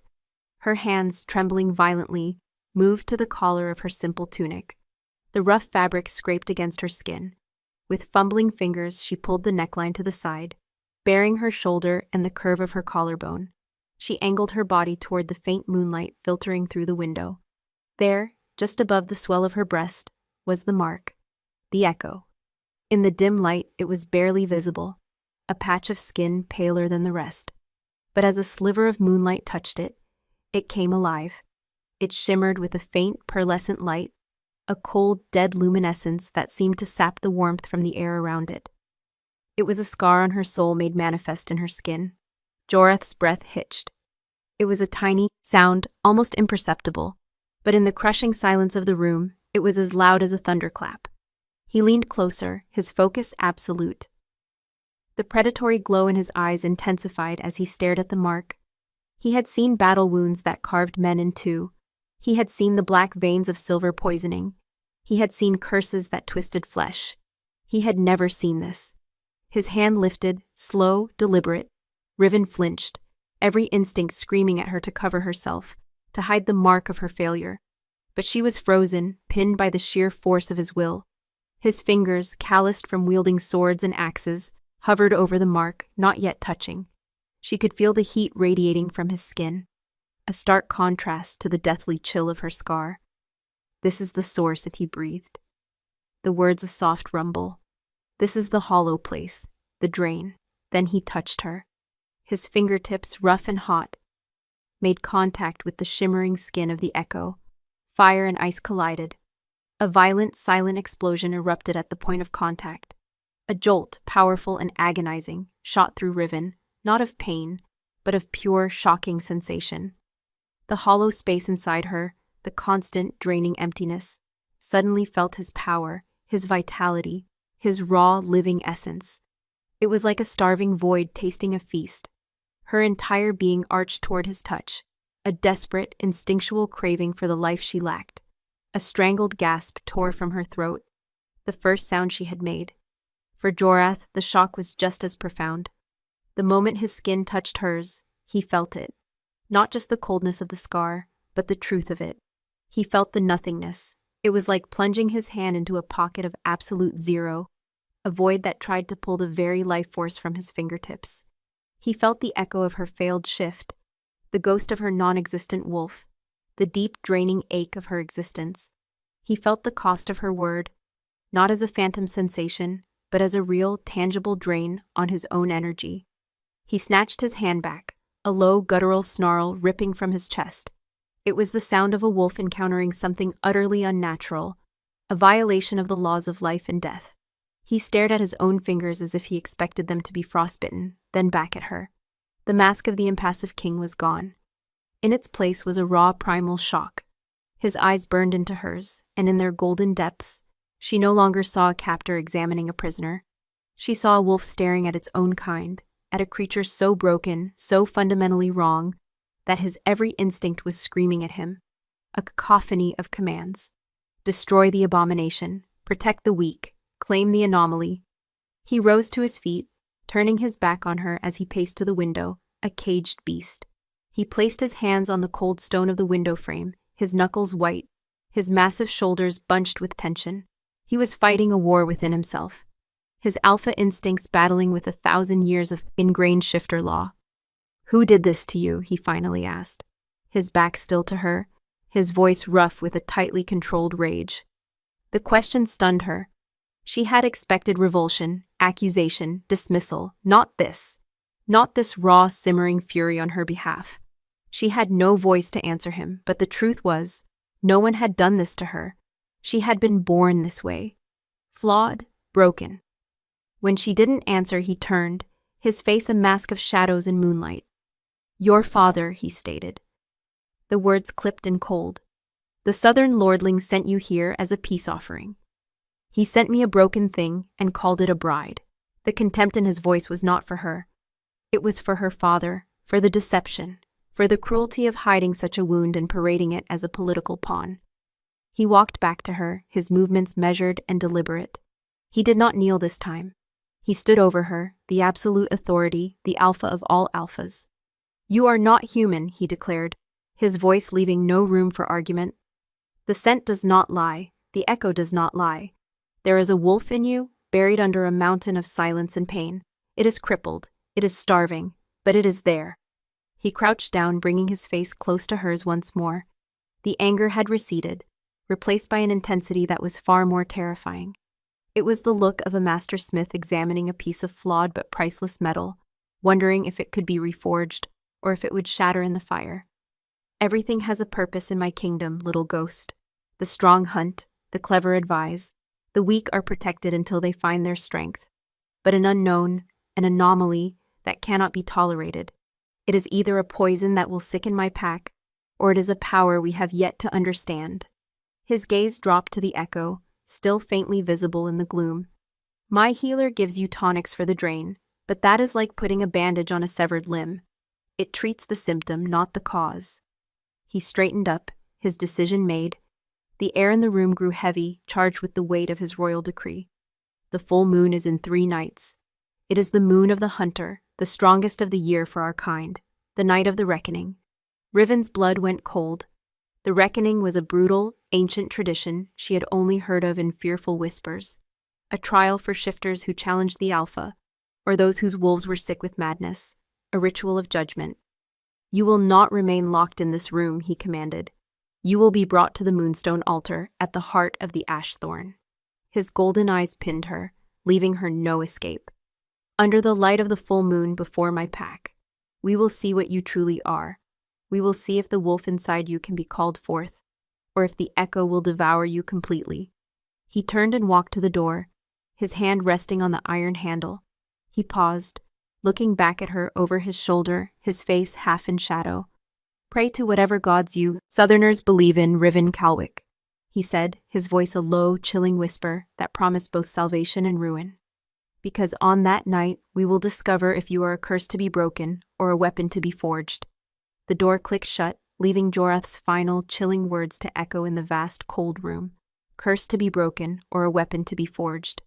Her hands, trembling violently, moved to the collar of her simple tunic. The rough fabric scraped against her skin. With fumbling fingers, she pulled the neckline to the side, baring her shoulder and the curve of her collarbone. She angled her body toward the faint moonlight filtering through the window. There, just above the swell of her breast, was the mark, the echo. In the dim light, it was barely visible, a patch of skin paler than the rest. But as a sliver of moonlight touched it, it came alive. It shimmered with a faint, pearlescent light, a cold, dead luminescence that seemed to sap the warmth from the air around it. It was a scar on her soul made manifest in her skin. Joreth's breath hitched. It was a tiny sound, almost imperceptible, but in the crushing silence of the room, it was as loud as a thunderclap. He leaned closer, his focus absolute. The predatory glow in his eyes intensified as he stared at the mark. He had seen battle wounds that carved men in two. He had seen the black veins of silver poisoning. He had seen curses that twisted flesh. He had never seen this. His hand lifted, slow, deliberate. Riven flinched, every instinct screaming at her to cover herself, to hide the mark of her failure. But she was frozen, pinned by the sheer force of his will. His fingers, calloused from wielding swords and axes, hovered over the mark, not yet touching. She could feel the heat radiating from his skin, a stark contrast to the deathly chill of her scar. This is the source, he breathed. The words a soft rumble. This is the hollow place, the drain. Then he touched her. His fingertips, rough and hot, made contact with the shimmering skin of the echo. Fire and ice collided. A violent, silent explosion erupted at the point of contact. A jolt, powerful and agonizing, shot through Riven, not of pain, but of pure, shocking sensation. The hollow space inside her, the constant, draining emptiness, suddenly felt his power, his vitality, his raw, living essence. It was like a starving void tasting a feast. Her entire being arched toward his touch, a desperate, instinctual craving for the life she lacked. A strangled gasp tore from her throat, the first sound she had made. For Joreth, the shock was just as profound. The moment his skin touched hers, he felt it. Not just the coldness of the scar, but the truth of it. He felt the nothingness. It was like plunging his hand into a pocket of absolute zero, a void that tried to pull the very life force from his fingertips. He felt the echo of her failed shift, the ghost of her non-existent wolf, the deep, draining ache of her existence. He felt the cost of her word, not as a phantom sensation, but as a real, tangible drain on his own energy. He snatched his hand back, a low, guttural snarl ripping from his chest. It was the sound of a wolf encountering something utterly unnatural, a violation of the laws of life and death. He stared at his own fingers as if he expected them to be frostbitten, then back at her. The mask of the impassive king was gone. In its place was a raw, primal shock. His eyes burned into hers, and in their golden depths, she no longer saw a captor examining a prisoner. She saw a wolf staring at its own kind, at a creature so broken, so fundamentally wrong, that his every instinct was screaming at him. A cacophony of commands. Destroy the abomination, protect the weak, claim the anomaly. He rose to his feet, turning his back on her as he paced to the window, a caged beast. He placed his hands on the cold stone of the window frame, his knuckles white, his massive shoulders bunched with tension. He was fighting a war within himself, his alpha instincts battling with 1,000 years of ingrained shifter law. "Who did this to you?" he finally asked, his back still to her, his voice rough with a tightly controlled rage. The question stunned her. She had expected revulsion, accusation, dismissal, not this raw, simmering fury on her behalf. She had no voice to answer him, but the truth was, no one had done this to her. She had been born this way. Flawed, broken. When she didn't answer, he turned, his face a mask of shadows and moonlight. "Your father," he stated. The words clipped and cold. "The southern lordling sent you here as a peace offering. He sent me a broken thing and called it a bride." The contempt in his voice was not for her. It was for her father, for the deception, for the cruelty of hiding such a wound and parading it as a political pawn. He walked back to her, his movements measured and deliberate. He did not kneel this time. He stood over her, the absolute authority, the alpha of all alphas. "You are not human," he declared, his voice leaving no room for argument. "The scent does not lie, the echo does not lie. There is a wolf in you, buried under a mountain of silence and pain. It is crippled, it is starving, but it is there." He crouched down, bringing his face close to hers once more. The anger had receded, replaced by an intensity that was far more terrifying. It was the look of a master smith examining a piece of flawed but priceless metal, wondering if it could be reforged or if it would shatter in the fire. "Everything has a purpose in my kingdom, little ghost. The strong hunt, the clever advise, the weak are protected until they find their strength. But an unknown, an anomaly that cannot be tolerated. It is either a poison that will sicken my pack, or it is a power we have yet to understand." His gaze dropped to the echo, still faintly visible in the gloom. "My healer gives you tonics for the drain, but that is like putting a bandage on a severed limb. It treats the symptom, not the cause." He straightened up, his decision made. The air in the room grew heavy, charged with the weight of his royal decree. "The full moon is in 3 nights. It is the moon of the hunter, the strongest of the year for our kind, the night of the reckoning." Riven's blood went cold. The reckoning was a brutal, ancient tradition she had only heard of in fearful whispers. A trial for shifters who challenged the alpha, or those whose wolves were sick with madness. A ritual of judgment. "You will not remain locked in this room," he commanded. "You will be brought to the moonstone altar at the heart of the ash thorn." His golden eyes pinned her, leaving her no escape. "Under the light of the full moon before my pack, we will see what you truly are. We will see if the wolf inside you can be called forth, or if the echo will devour you completely." He turned and walked to the door, his hand resting on the iron handle. He paused, looking back at her over his shoulder, his face half in shadow. "Pray to whatever gods you Southerners believe in, Riven Calwick," he said, his voice a low, chilling whisper that promised both salvation and ruin. "Because on that night we will discover if you are a curse to be broken or a weapon to be forged." The door clicked shut, leaving Jorath's final, chilling words to echo in the vast, cold room. Curse to be broken or a weapon to be forged.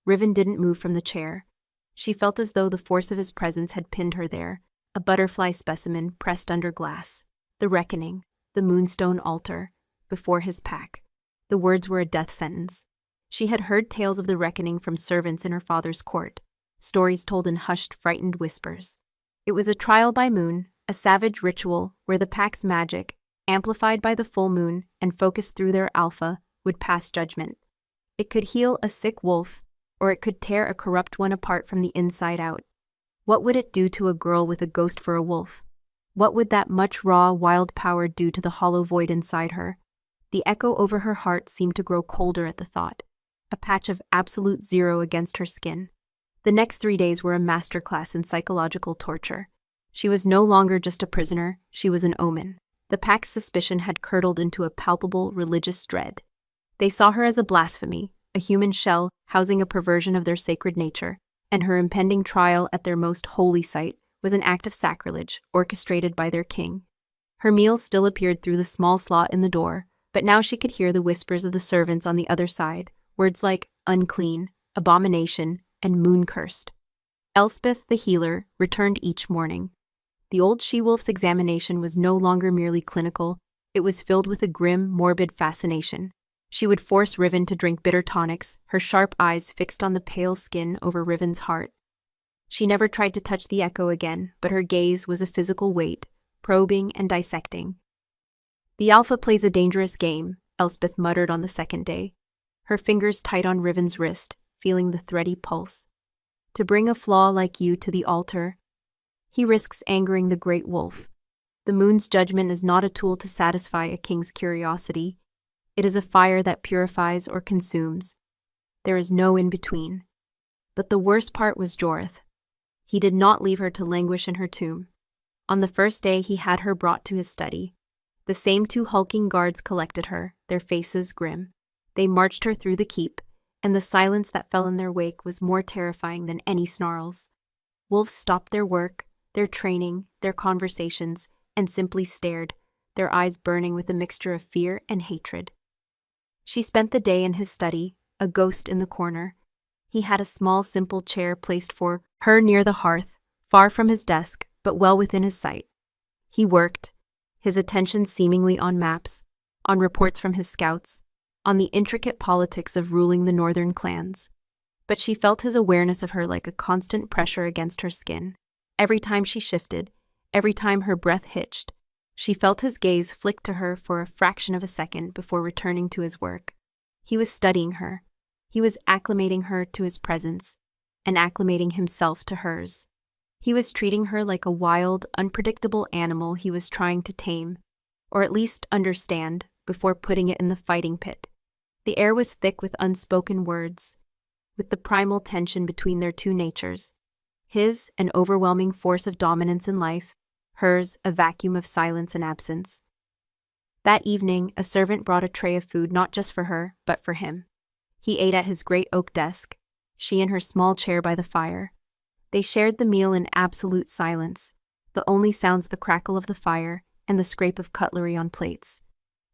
Riven didn't move from the chair. She felt as though the force of his presence had pinned her there, a butterfly specimen pressed under glass. The reckoning, the moonstone altar, before his pack. The words were a death sentence. She had heard tales of the reckoning from servants in her father's court, stories told in hushed, frightened whispers. It was a trial by moon, a savage ritual where the pack's magic, amplified by the full moon and focused through their alpha, would pass judgment. It could heal a sick wolf, or it could tear a corrupt one apart from the inside out. What would it do to a girl with a ghost for a wolf? What would that much raw, wild power do to the hollow void inside her? The echo over her heart seemed to grow colder at the thought, a patch of absolute zero against her skin. The next 3 days were a masterclass in psychological torture. She was no longer just a prisoner, she was an omen. The pack's suspicion had curdled into a palpable religious dread. They saw her as a blasphemy, a human shell housing a perversion of their sacred nature, and her impending trial at their most holy site was an act of sacrilege orchestrated by their king. Her meal still appeared through the small slot in the door, but now she could hear the whispers of the servants on the other side, words like unclean, abomination, and moon-cursed. Elspeth, the healer, returned each morning. The old she-wolf's examination was no longer merely clinical, it was filled with a grim, morbid fascination. She would force Riven to drink bitter tonics, her sharp eyes fixed on the pale skin over Riven's heart. She never tried to touch the echo again, but her gaze was a physical weight, probing and dissecting. "The Alpha plays a dangerous game," Elspeth muttered on the second day, her fingers tight on Riven's wrist, feeling the thready pulse. "To bring a flaw like you to the altar, he risks angering the great wolf. The moon's judgment is not a tool to satisfy a king's curiosity. It is a fire that purifies or consumes. There is no in-between." But the worst part was Jorth. He did not leave her to languish in her tomb. On the first day he had her brought to his study. The same two hulking guards collected her, their faces grim. They marched her through the keep, and the silence that fell in their wake was more terrifying than any snarls. Wolves stopped their work, their training, their conversations, and simply stared, their eyes burning with a mixture of fear and hatred. She spent the day in his study, a ghost in the corner. He had a small, simple chair placed for her near the hearth, far from his desk, but well within his sight. He worked, his attention seemingly on maps, on reports from his scouts, on the intricate politics of ruling the northern clans. But she felt his awareness of her like a constant pressure against her skin. Every time she shifted, every time her breath hitched, she felt his gaze flick to her for a fraction of a second before returning to his work. He was studying her. He was acclimating her to his presence, and acclimating himself to hers. He was treating her like a wild, unpredictable animal he was trying to tame, or at least understand, before putting it in the fighting pit. The air was thick with unspoken words, with the primal tension between their two natures. His, an overwhelming force of dominance in life, hers, a vacuum of silence and absence. That evening, a servant brought a tray of food not just for her, but for him. He ate at his great oak desk, she in her small chair by the fire. They shared the meal in absolute silence, the only sounds the crackle of the fire and the scrape of cutlery on plates.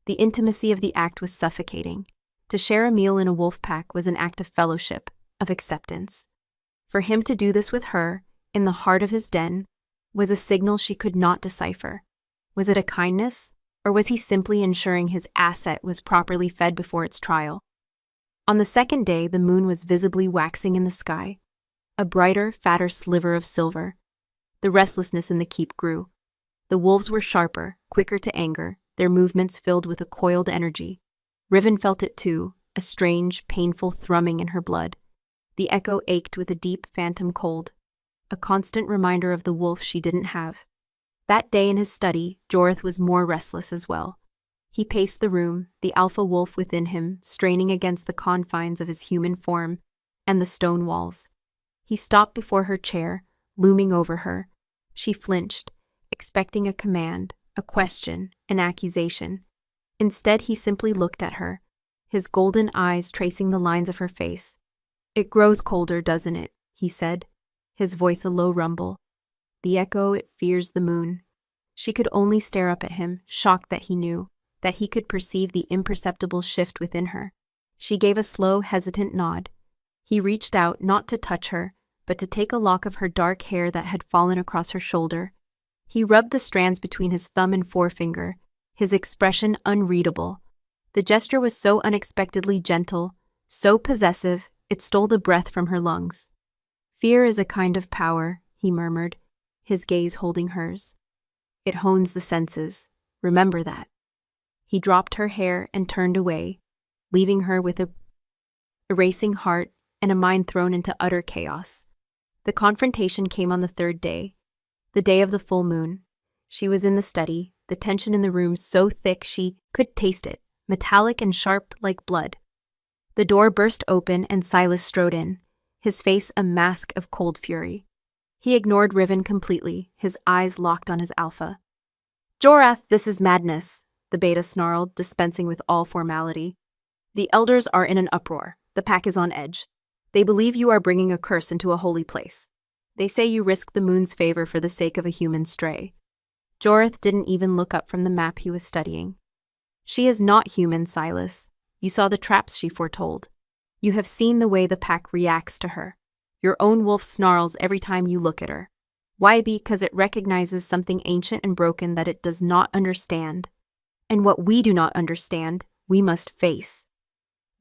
The intimacy of the act was suffocating. To share a meal in a wolf pack was an act of fellowship, of acceptance. For him to do this with her, in the heart of his den, was a signal she could not decipher. Was it a kindness, or was he simply ensuring his asset was properly fed before its trial? On the second day, the moon was visibly waxing in the sky, a brighter, fatter sliver of silver. The restlessness in the keep grew. The wolves were sharper, quicker to anger, their movements filled with a coiled energy. Riven felt it too, a strange, painful thrumming in her blood. The echo ached with a deep phantom cold, a constant reminder of the wolf she didn't have. That day in his study, Jorth was more restless as well. He paced the room, the alpha wolf within him, straining against the confines of his human form and the stone walls. He stopped before her chair, looming over her. She flinched, expecting a command, a question, an accusation. Instead, he simply looked at her, his golden eyes tracing the lines of her face. "It grows colder, doesn't it?" he said, his voice a low rumble. "The echo, it fears the moon." She could only stare up at him, shocked that he knew, that he could perceive the imperceptible shift within her. She gave a slow, hesitant nod. He reached out, not to touch her, but to take a lock of her dark hair that had fallen across her shoulder. He rubbed the strands between his thumb and forefinger, his expression unreadable. The gesture was so unexpectedly gentle, so possessive, it stole the breath from her lungs. "Fear is a kind of power," he murmured, his gaze holding hers. "It hones the senses. Remember that." He dropped her hair and turned away, leaving her with a racing heart and a mind thrown into utter chaos. The confrontation came on the third day, the day of the full moon. She was in the study, the tension in the room so thick she could taste it, metallic and sharp like blood. The door burst open and Silas strode in, his face a mask of cold fury. He ignored Riven completely, his eyes locked on his alpha. Jorath, this is madness, the beta snarled, dispensing with all formality. The elders are in an uproar. The pack is on edge. They believe you are bringing a curse into a holy place. They say you risk the moon's favor for the sake of a human stray. Jorath didn't even look up from the map he was studying. She is not human, Silas. You saw the traps she foretold. You have seen the way the pack reacts to her. Your own wolf snarls every time you look at her. Why? Because it recognizes something ancient and broken that it does not understand. And what we do not understand, we must face.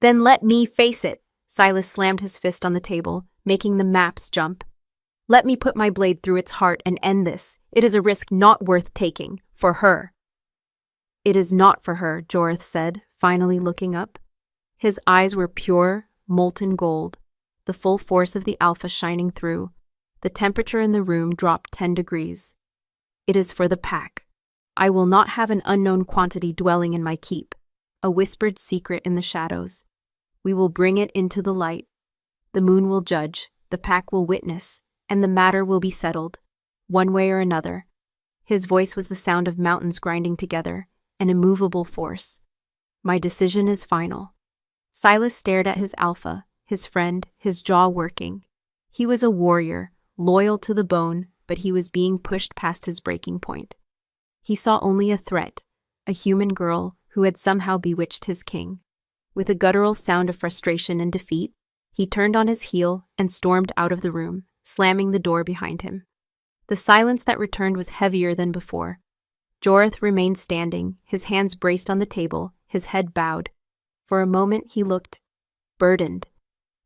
Then let me face it. Silas slammed his fist on the table, making the maps jump. Let me put my blade through its heart and end this. It is a risk not worth taking, for her. It is not for her, Jorath said, finally looking up. His eyes were pure, molten gold, the full force of the alpha shining through. The temperature in the room dropped 10 degrees. It is for the pack. I will not have an unknown quantity dwelling in my keep, a whispered secret in the shadows. We will bring it into the light. The moon will judge, the pack will witness, and the matter will be settled, one way or another. His voice was the sound of mountains grinding together, an immovable force. My decision is final. Silas stared at his alpha, his friend, his jaw working. He was a warrior, loyal to the bone, but he was being pushed past his breaking point. He saw only a threat, a human girl who had somehow bewitched his king. With a guttural sound of frustration and defeat, he turned on his heel and stormed out of the room, slamming the door behind him. The silence that returned was heavier than before. Jorath remained standing, his hands braced on the table, his head bowed. For a moment he looked burdened.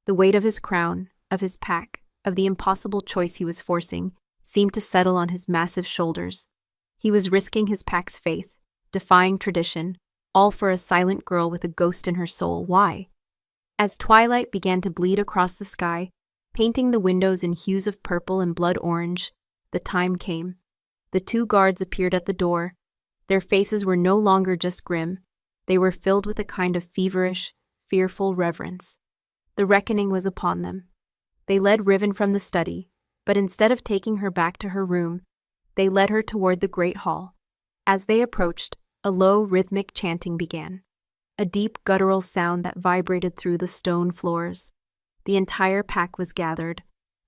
The weight of his crown, of his pack, of the impossible choice he was forcing, seemed to settle on his massive shoulders. He was risking his pack's faith, defying tradition, all for a silent girl with a ghost in her soul. Why? As twilight began to bleed across the sky, painting the windows in hues of purple and blood orange, the time came. The two guards appeared at the door. Their faces were no longer just grim. They were filled with a kind of feverish, fearful reverence. The reckoning was upon them. They led Riven from the study, but instead of taking her back to her room, they led her toward the great hall. As they approached, a low, rhythmic chanting began, a deep, guttural sound that vibrated through the stone floors. The entire pack was gathered.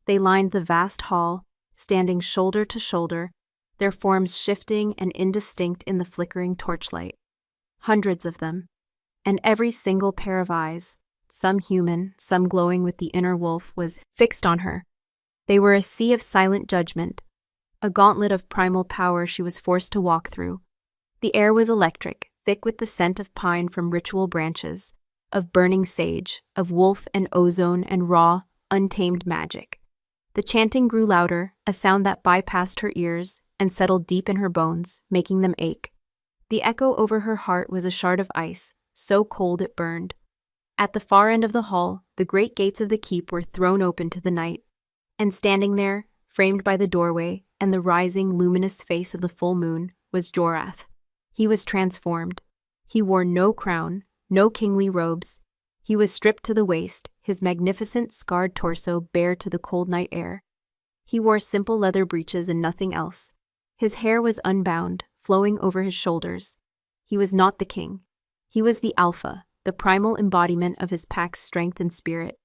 They lined the vast hall, standing shoulder to shoulder, their forms shifting and indistinct in the flickering torchlight. Hundreds of them, and every single pair of eyes, some human, some glowing with the inner wolf, was fixed on her. They were a sea of silent judgment, a gauntlet of primal power she was forced to walk through. The air was electric, thick with the scent of pine from ritual branches, of burning sage, of wolf and ozone and raw, untamed magic. The chanting grew louder, a sound that bypassed her ears and settled deep in her bones, making them ache. The echo over her heart was a shard of ice, so cold it burned. At the far end of the hall, the great gates of the keep were thrown open to the night, and standing there, framed by the doorway and the rising, luminous face of the full moon, was Jorath. He was transformed. He wore no crown, no kingly robes. He was stripped to the waist, his magnificent, scarred torso bare to the cold night air. He wore simple leather breeches and nothing else. His hair was unbound, flowing over his shoulders. He was not the king. He was the alpha, the primal embodiment of his pack's strength and spirit.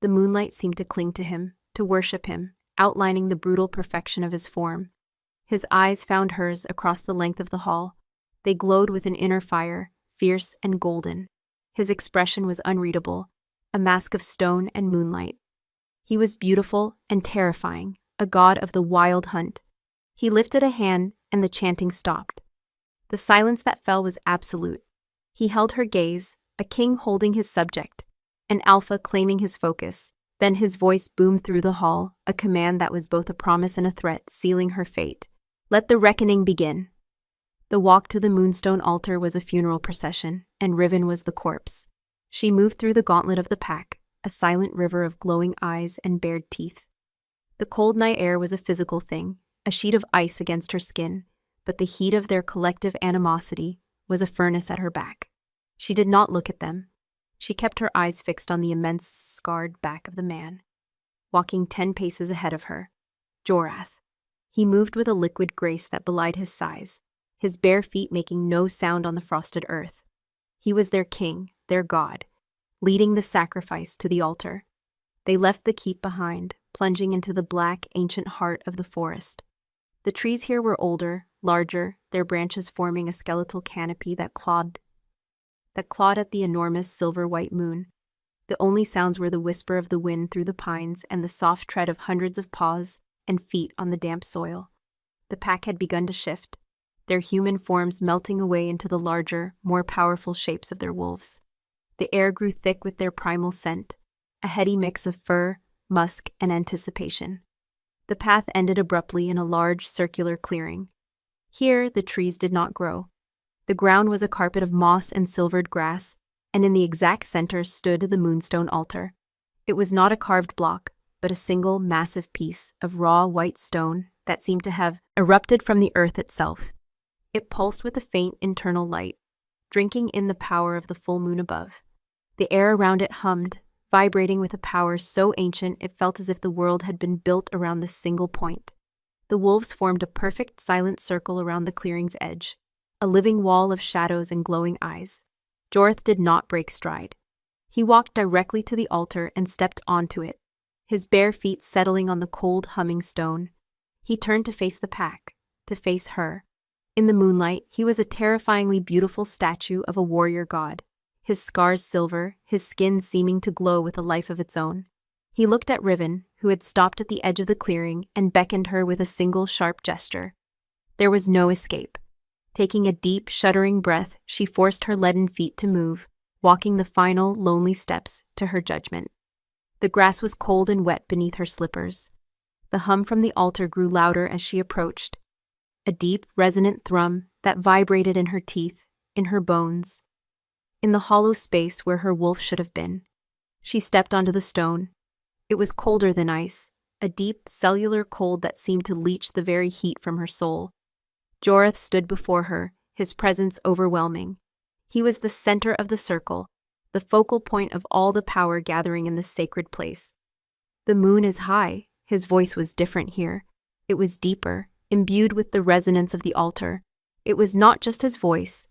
The moonlight seemed to cling to him, to worship him, outlining the brutal perfection of his form. His eyes found hers across the length of the hall. They glowed with an inner fire, fierce and golden. His expression was unreadable, a mask of stone and moonlight. He was beautiful and terrifying, a god of the wild hunt. He lifted a hand, and the chanting stopped. The silence that fell was absolute. He held her gaze, a king holding his subject, an alpha claiming his focus. Then his voice boomed through the hall, a command that was both a promise and a threat, sealing her fate. Let the reckoning begin. The walk to the moonstone altar was a funeral procession, and Riven was the corpse. She moved through the gauntlet of the pack, a silent river of glowing eyes and bared teeth. The cold night air was a physical thing, a sheet of ice against her skin, but the heat of their collective animosity was a furnace at her back. She did not look at them. She kept her eyes fixed on the immense, scarred back of the man, walking 10 paces ahead of her. Jorath. He moved with a liquid grace that belied his size, his bare feet making no sound on the frosted earth. He was their king, their god, leading the sacrifice to the altar. They left the keep behind, plunging into the black, ancient heart of the forest. The trees here were older, larger, their branches forming a skeletal canopy that clawed at the enormous silver-white moon. The only sounds were the whisper of the wind through the pines and the soft tread of hundreds of paws and feet on the damp soil. The pack had begun to shift, their human forms melting away into the larger, more powerful shapes of their wolves. The air grew thick with their primal scent, a heady mix of fur, musk, and anticipation. The path ended abruptly in a large, circular clearing. Here, the trees did not grow. The ground was a carpet of moss and silvered grass, and in the exact center stood the moonstone altar. It was not a carved block, but a single, massive piece of raw, white stone that seemed to have erupted from the earth itself. It pulsed with a faint internal light, drinking in the power of the full moon above. The air around it hummed, vibrating with a power so ancient it felt as if the world had been built around this single point. The wolves formed a perfect silent circle around the clearing's edge, a living wall of shadows and glowing eyes. Jorth did not break stride. He walked directly to the altar and stepped onto it, his bare feet settling on the cold, humming stone. He turned to face the pack, to face her. In the moonlight, he was a terrifyingly beautiful statue of a warrior god, his scars silver, his skin seeming to glow with a life of its own. He looked at Riven, who had stopped at the edge of the clearing, and beckoned her with a single sharp gesture. There was no escape. Taking a deep, shuddering breath, she forced her leaden feet to move, walking the final, lonely steps to her judgment. The grass was cold and wet beneath her slippers. The hum from the altar grew louder as she approached, a deep, resonant thrum that vibrated in her teeth, in her bones. In the hollow space where her wolf should have been, she stepped onto the stone. It was colder than ice, a deep, cellular cold that seemed to leach the very heat from her soul. Jorth stood before her, his presence overwhelming. He was the center of the circle, the focal point of all the power gathering in this sacred place. The moon is high. His voice was different here. It was deeper, imbued with the resonance of the altar. It was not just his voice.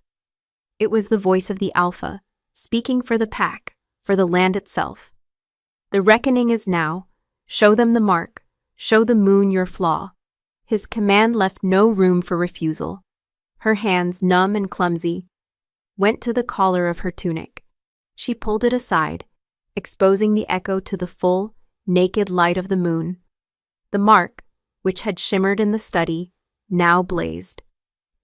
It was the voice of the Alpha, speaking for the pack, for the land itself. The reckoning is now. Show them the mark. Show the moon your flaw. His command left no room for refusal. Her hands, numb and clumsy, went to the collar of her tunic. She pulled it aside, exposing the echo to the full, naked light of the moon. The mark, which had shimmered in the study, now blazed.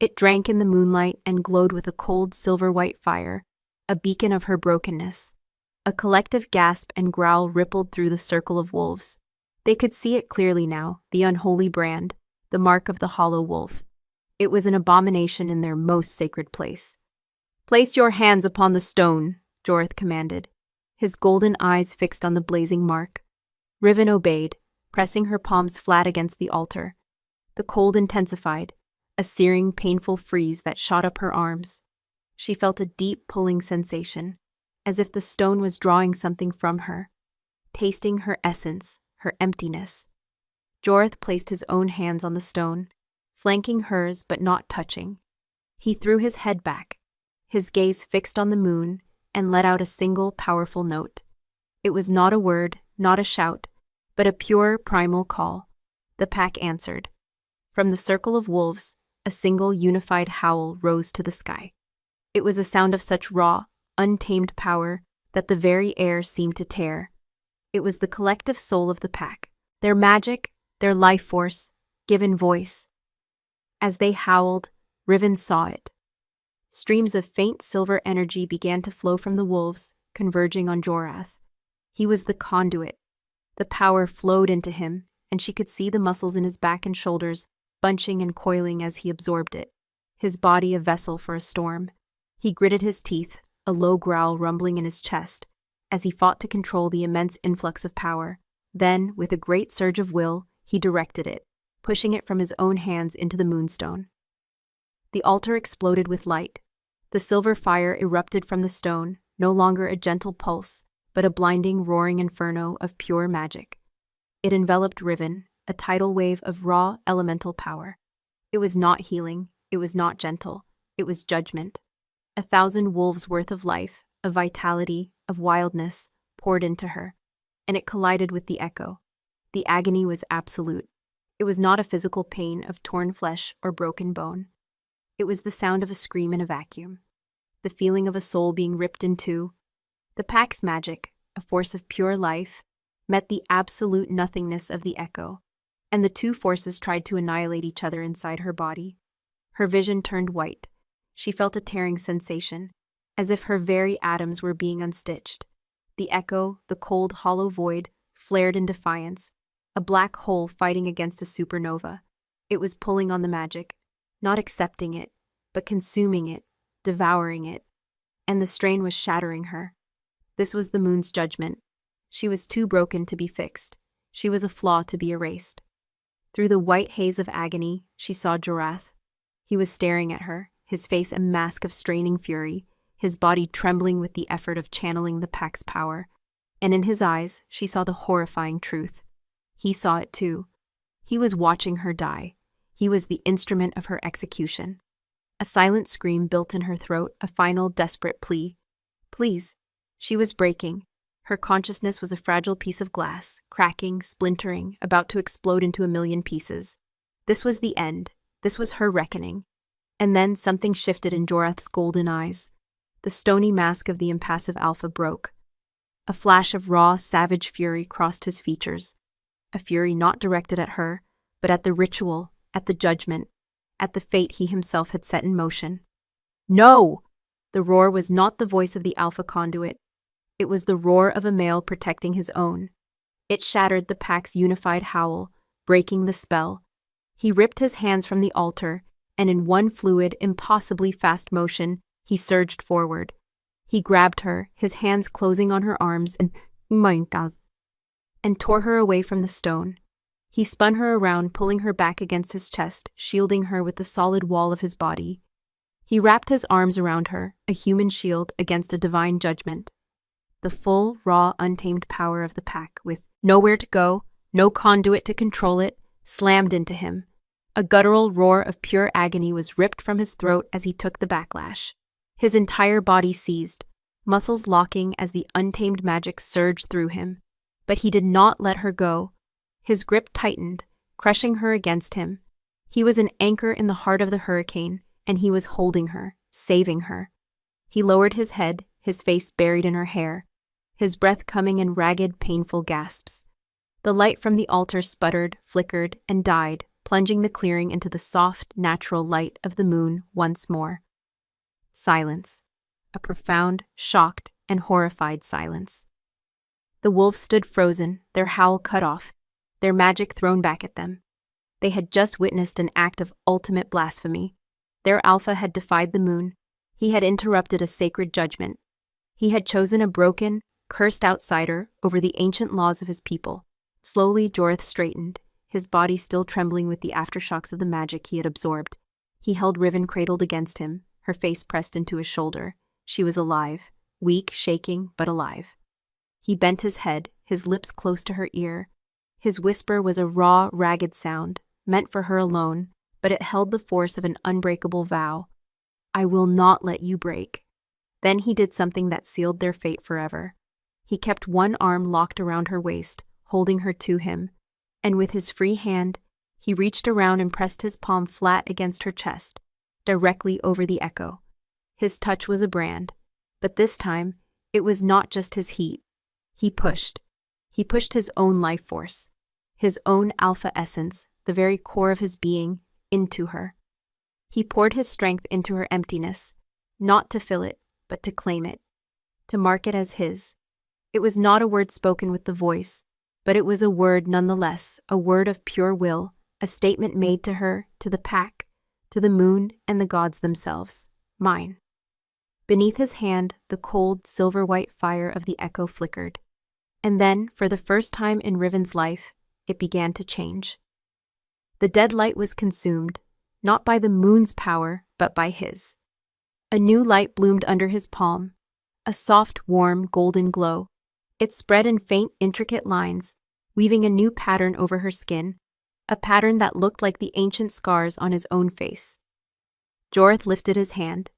It drank in the moonlight and glowed with a cold silver-white fire, a beacon of her brokenness. A collective gasp and growl rippled through the circle of wolves. They could see it clearly now, the unholy brand, the mark of the hollow wolf. It was an abomination in their most sacred place. "Place your hands upon the stone," Jorth commanded, his golden eyes fixed on the blazing mark. Riven obeyed, pressing her palms flat against the altar. The cold intensified, a searing, painful freeze that shot up her arms. She felt a deep pulling sensation, as if the stone was drawing something from her, tasting her essence, her emptiness. Jorth placed his own hands on the stone, flanking hers but not touching. He threw his head back, his gaze fixed on the moon, and let out a single powerful note. It was not a word, not a shout, but a pure, primal call. The pack answered. From the circle of wolves, a single unified howl rose to the sky. It was a sound of such raw, untamed power that the very air seemed to tear. It was the collective soul of the pack, their magic, their life force, given voice. As they howled, Riven saw it. Streams of faint silver energy began to flow from the wolves, converging on Jorath. He was the conduit. The power flowed into him, and she could see the muscles in his back and shoulders bunching and coiling as he absorbed it, his body a vessel for a storm. He gritted his teeth, a low growl rumbling in his chest, as he fought to control the immense influx of power. Then, with a great surge of will, he directed it, pushing it from his own hands into the moonstone. The altar exploded with light. The silver fire erupted from the stone, no longer a gentle pulse, but a blinding, roaring inferno of pure magic. It enveloped Riven, a tidal wave of raw, elemental power. It was not healing, It was not gentle. It was judgment. 1,000 wolves' worth of life, of vitality, of wildness, poured into her, and it collided with the echo. The agony was absolute. It was not a physical pain of torn flesh or broken bone. It was the sound of a scream in a vacuum, the feeling of a soul being ripped in two. The pack's magic, a force of pure life, met the absolute nothingness of the echo, and the two forces tried to annihilate each other inside her body. Her vision turned white. She felt a tearing sensation, as if her very atoms were being unstitched. The echo, the cold, hollow void, flared in defiance, a black hole fighting against a supernova. It was pulling on the magic, not accepting it, but consuming it, devouring it, and the strain was shattering her. This was the moon's judgment. She was too broken to be fixed. She was a flaw to be erased. Through the white haze of agony, she saw Jorath. He was staring at her, his face a mask of straining fury, his body trembling with the effort of channeling the pack's power. And in his eyes, she saw the horrifying truth. He saw it too. He was watching her die. He was the instrument of her execution. A silent scream built in her throat, a final, desperate plea. Please. She was breaking. Her consciousness was a fragile piece of glass, cracking, splintering, about to explode into a million pieces. This was the end. This was her reckoning. And then something shifted in Jorath's golden eyes. The stony mask of the impassive alpha broke. A flash of raw, savage fury crossed his features. A fury not directed at her, but at the ritual, at the judgment, at the fate he himself had set in motion. No! The roar was not the voice of the alpha conduit. It was the roar of a male protecting his own. It shattered the pack's unified howl, breaking the spell. He ripped his hands from the altar, and in one fluid, impossibly fast motion, he surged forward. He grabbed her, his hands closing on her arms, and tore her away from the stone. He spun her around, pulling her back against his chest, shielding her with the solid wall of his body. He wrapped his arms around her, a human shield against a divine judgment. The full, raw, untamed power of the pack, with nowhere to go, no conduit to control it, slammed into him. A guttural roar of pure agony was ripped from his throat as he took the backlash. His entire body seized, muscles locking as the untamed magic surged through him. But he did not let her go. His grip tightened, crushing her against him. He was an anchor in the heart of the hurricane, and he was holding her, saving her. He lowered his head, his face buried in her hair, his breath coming in ragged, painful gasps. The light from the altar sputtered, flickered, and died, plunging the clearing into the soft, natural light of the moon once more. Silence. A profound, shocked, and horrified silence. The wolves stood frozen, their howl cut off, their magic thrown back at them. They had just witnessed an act of ultimate blasphemy. Their alpha had defied the moon. He had interrupted a sacred judgment. He had chosen a broken, cursed outsider over the ancient laws of his people. Slowly, Jorath straightened, his body still trembling with the aftershocks of the magic he had absorbed. He held Riven cradled against him, her face pressed into his shoulder. She was alive, weak, shaking, but alive. He bent his head, his lips close to her ear. His whisper was a raw, ragged sound, meant for her alone, but it held the force of an unbreakable vow. I will not let you break. Then he did something that sealed their fate forever. He kept one arm locked around her waist, holding her to him, and with his free hand, he reached around and pressed his palm flat against her chest, directly over the echo. His touch was a brand, but this time, it was not just his heat. He pushed. He pushed his own life force, his own alpha essence, the very core of his being, into her. He poured his strength into her emptiness, not to fill it, but to claim it, to mark it as his. It was not a word spoken with the voice, but it was a word nonetheless, a word of pure will, a statement made to her, to the pack, to the moon and the gods themselves. Mine. Beneath his hand, the cold, silver-white fire of the echo flickered. And then, for the first time in Riven's life, it began to change. The dead light was consumed, not by the moon's power, but by his. A new light bloomed under his palm, a soft, warm, golden glow. It spread in faint, intricate lines, weaving a new pattern over her skin, a pattern that looked like the ancient scars on his own face. Jorth lifted his hand.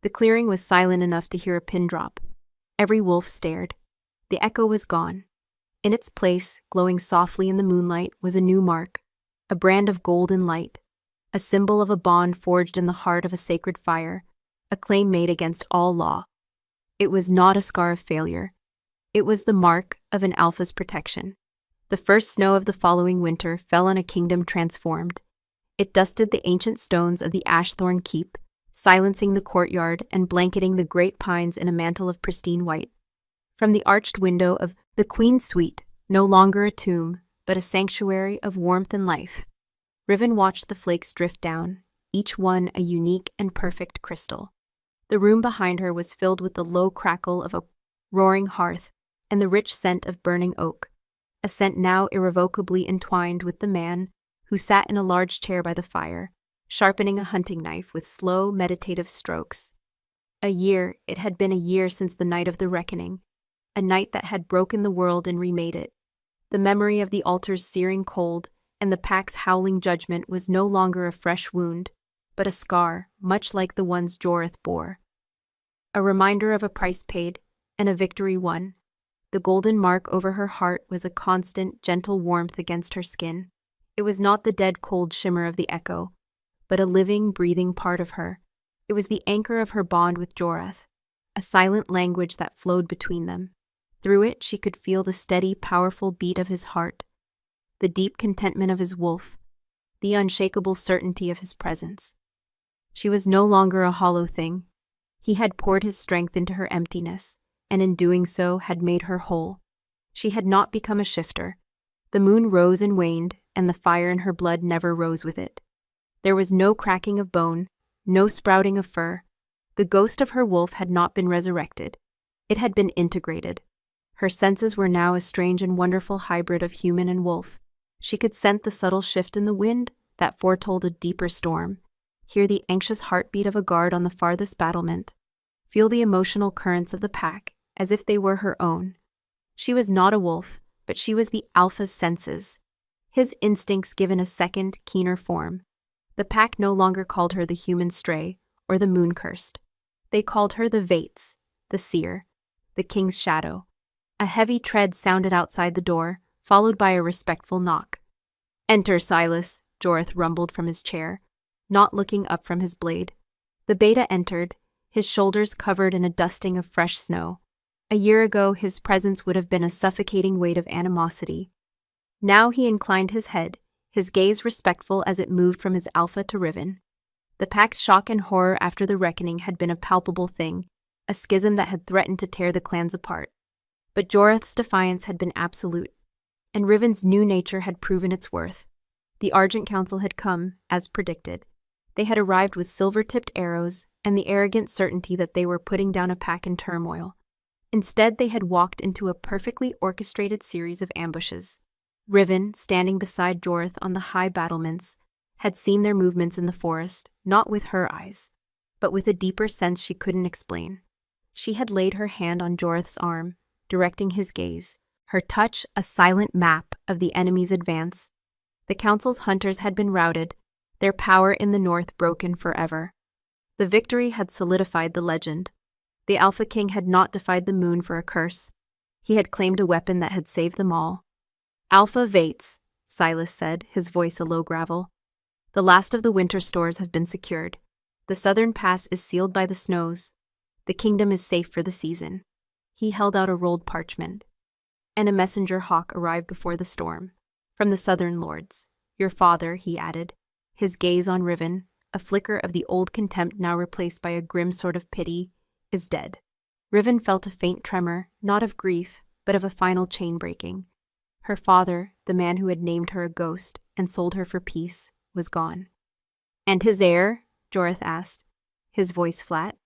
The clearing was silent enough to hear a pin drop. Every wolf stared. The echo was gone. In its place, glowing softly in the moonlight, was a new mark, a brand of golden light, a symbol of a bond forged in the heart of a sacred fire, a claim made against all law. It was not a scar of failure. It was the mark of an alpha's protection. The first snow of the following winter fell on a kingdom transformed. It dusted the ancient stones of the Ashthorn Keep, silencing the courtyard and blanketing the great pines in a mantle of pristine white. From the arched window of the Queen's Suite, no longer a tomb, but a sanctuary of warmth and life, Riven watched the flakes drift down, each one a unique and perfect crystal. The room behind her was filled with the low crackle of a roaring hearth and the rich scent of burning oak, a scent now irrevocably entwined with the man who sat in a large chair by the fire, sharpening a hunting knife with slow, meditative strokes. It had been a year since the night of the reckoning, a night that had broken the world and remade it. The memory of the altar's searing cold and the pack's howling judgment was no longer a fresh wound, but a scar, much like the ones Jorth bore. A reminder of a price paid and a victory won. The golden mark over her heart was a constant, gentle warmth against her skin. It was not the dead cold shimmer of the echo, but a living, breathing part of her. It was the anchor of her bond with Jorth, a silent language that flowed between them. Through it, she could feel the steady, powerful beat of his heart, the deep contentment of his wolf, the unshakable certainty of his presence. She was no longer a hollow thing. He had poured his strength into her emptiness, and in doing so had made her whole. She had not become a shifter. The moon rose and waned, and the fire in her blood never rose with it. There was no cracking of bone, no sprouting of fur. The ghost of her wolf had not been resurrected. It had been integrated. Her senses were now a strange and wonderful hybrid of human and wolf. She could scent the subtle shift in the wind that foretold a deeper storm, hear the anxious heartbeat of a guard on the farthest battlement, feel the emotional currents of the pack as if they were her own. She was not a wolf, but she was the alpha's senses, his instincts given a second, keener form. The pack no longer called her the human stray or the moon-cursed. They called her the Vates, the seer, the king's shadow. A heavy tread sounded outside the door, followed by a respectful knock. "Enter, Silas," Jorth rumbled from his chair, not looking up from his blade. The beta entered, his shoulders covered in a dusting of fresh snow. A year ago, his presence would have been a suffocating weight of animosity. Now he inclined his head, his gaze respectful as it moved from his alpha to Riven. The pack's shock and horror after the reckoning had been a palpable thing, a schism that had threatened to tear the clans apart. But Jorth's defiance had been absolute, and Riven's new nature had proven its worth. The Argent Council had come, as predicted. They had arrived with silver-tipped arrows and the arrogant certainty that they were putting down a pack in turmoil. Instead, they had walked into a perfectly orchestrated series of ambushes. Riven, standing beside Jorth on the high battlements, had seen their movements in the forest, not with her eyes, but with a deeper sense she couldn't explain. She had laid her hand on Jorth's arm, directing his gaze, her touch a silent map of the enemy's advance. The council's hunters had been routed, their power in the north broken forever. The victory had solidified the legend. The Alpha King had not defied the moon for a curse. He had claimed a weapon that had saved them all. "Alpha Vates," Silas said, his voice a low gravel. "The last of the winter stores have been secured. The southern pass is sealed by the snows. The kingdom is safe for the season." He held out a rolled parchment. And a messenger hawk arrived before the storm. "From the southern lords. Your father," he added, his gaze on Riven, a flicker of the old contempt now replaced by a grim sort of pity, "is dead." Riven felt a faint tremor, not of grief, but of a final chain breaking. Her father, the man who had named her a ghost and sold her for peace, was gone. "And his heir?" Jorth asked, his voice flat.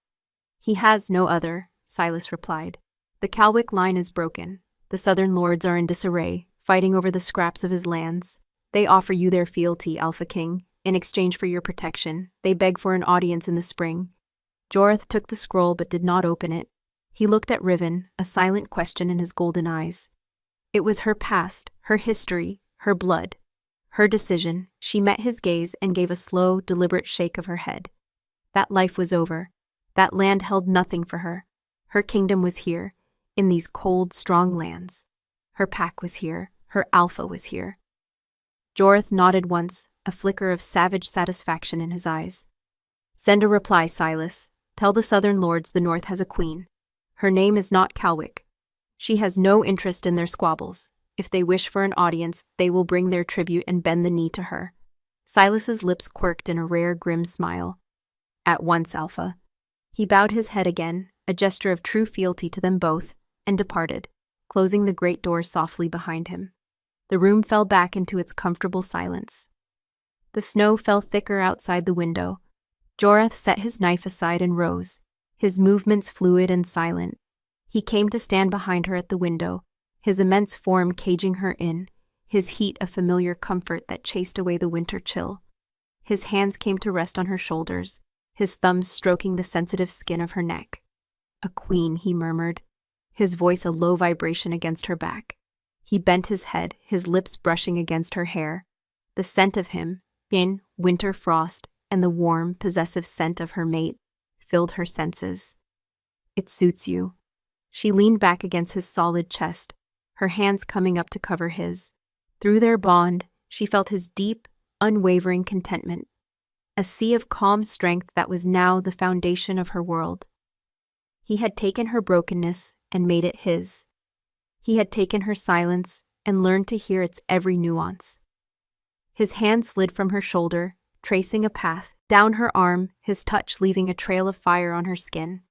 "He has no other," Silas replied. "The Calwick line is broken. The southern lords are in disarray, fighting over the scraps of his lands. They offer you their fealty, Alpha King. In exchange for your protection, they beg for an audience in the spring." Jorth took the scroll but did not open it. He looked at Riven, a silent question in his golden eyes. It was her past, her history, her blood. Her decision. She met his gaze and gave a slow, deliberate shake of her head. That life was over. That land held nothing for her. Her kingdom was here, in these cold, strong lands. Her pack was here. Her alpha was here. Joreth nodded once, a flicker of savage satisfaction in his eyes. Send a reply, Silas. Tell the southern lords the north has a queen. Her name is not Calwick. She has no interest in their squabbles. If they wish for an audience, they will bring their tribute and bend the knee to her. Silas's lips quirked in a rare, grim smile. At once, Alpha. He bowed his head again, a gesture of true fealty to them both, and departed, closing the great door softly behind him. The room fell back into its comfortable silence. The snow fell thicker outside the window. Joreth set his knife aside and rose, his movements fluid and silent. He came to stand behind her at the window, his immense form caging her in, his heat a familiar comfort that chased away the winter chill. His hands came to rest on her shoulders, his thumbs stroking the sensitive skin of her neck. A queen, he murmured, his voice a low vibration against her back. He bent his head, his lips brushing against her hair. The scent of him, in winter frost, and the warm, possessive scent of her mate, filled her senses. It suits you. She leaned back against his solid chest, her hands coming up to cover his. Through their bond, she felt his deep, unwavering contentment, a sea of calm strength that was now the foundation of her world. He had taken her brokenness and made it his. He had taken her silence and learned to hear its every nuance. His hand slid from her shoulder, tracing a path down her arm, his touch leaving a trail of fire on her skin.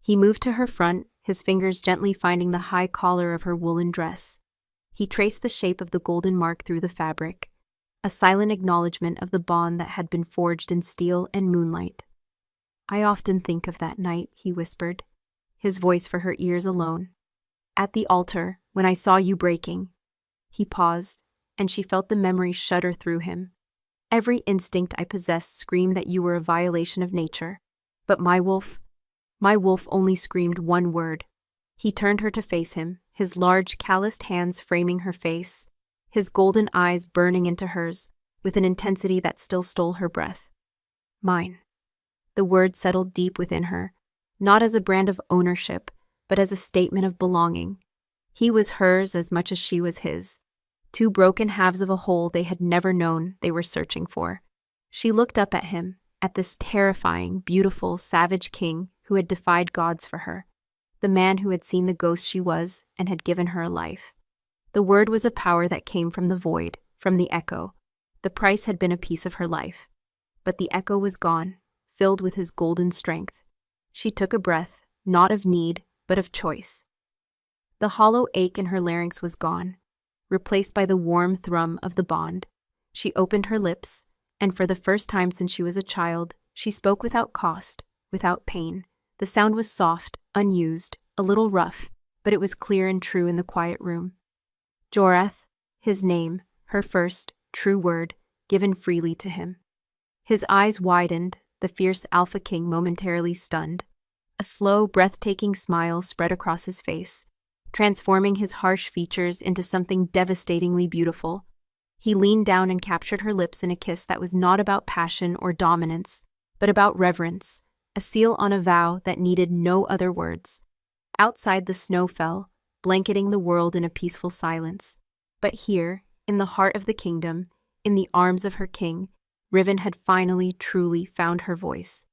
He moved to her front, his fingers gently finding the high collar of her woolen dress. He traced the shape of the golden mark through the fabric, a silent acknowledgement of the bond that had been forged in steel and moonlight. I often think of that night, he whispered, his voice for her ears alone. At the altar, when I saw you breaking. He paused, and she felt the memory shudder through him. Every instinct I possessed screamed that you were a violation of nature. But my wolf only screamed one word. He turned her to face him, his large, calloused hands framing her face, his golden eyes burning into hers, with an intensity that still stole her breath. Mine. The word settled deep within her, not as a brand of ownership, but as a statement of belonging. He was hers as much as she was his. Two broken halves of a whole they had never known they were searching for. She looked up at him, at this terrifying, beautiful, savage king who had defied gods for her, the man who had seen the ghost she was and had given her a life. The word was a power that came from the void, from the echo. The price had been a piece of her life. But the echo was gone, filled with his golden strength. She took a breath, not of need, but of choice. The hollow ache in her larynx was gone, replaced by the warm thrum of the bond. She opened her lips, and for the first time since she was a child, she spoke without cost, without pain. The sound was soft, unused, a little rough, but it was clear and true in the quiet room. Joreth, his name, her first, true word, given freely to him. His eyes widened, the fierce Alpha King momentarily stunned. A slow, breathtaking smile spread across his face, transforming his harsh features into something devastatingly beautiful. He leaned down and captured her lips in a kiss that was not about passion or dominance, but about reverence, a seal on a vow that needed no other words. Outside the snow fell, blanketing the world in a peaceful silence. But here, in the heart of the kingdom, in the arms of her king, Riven had finally, truly found her voice.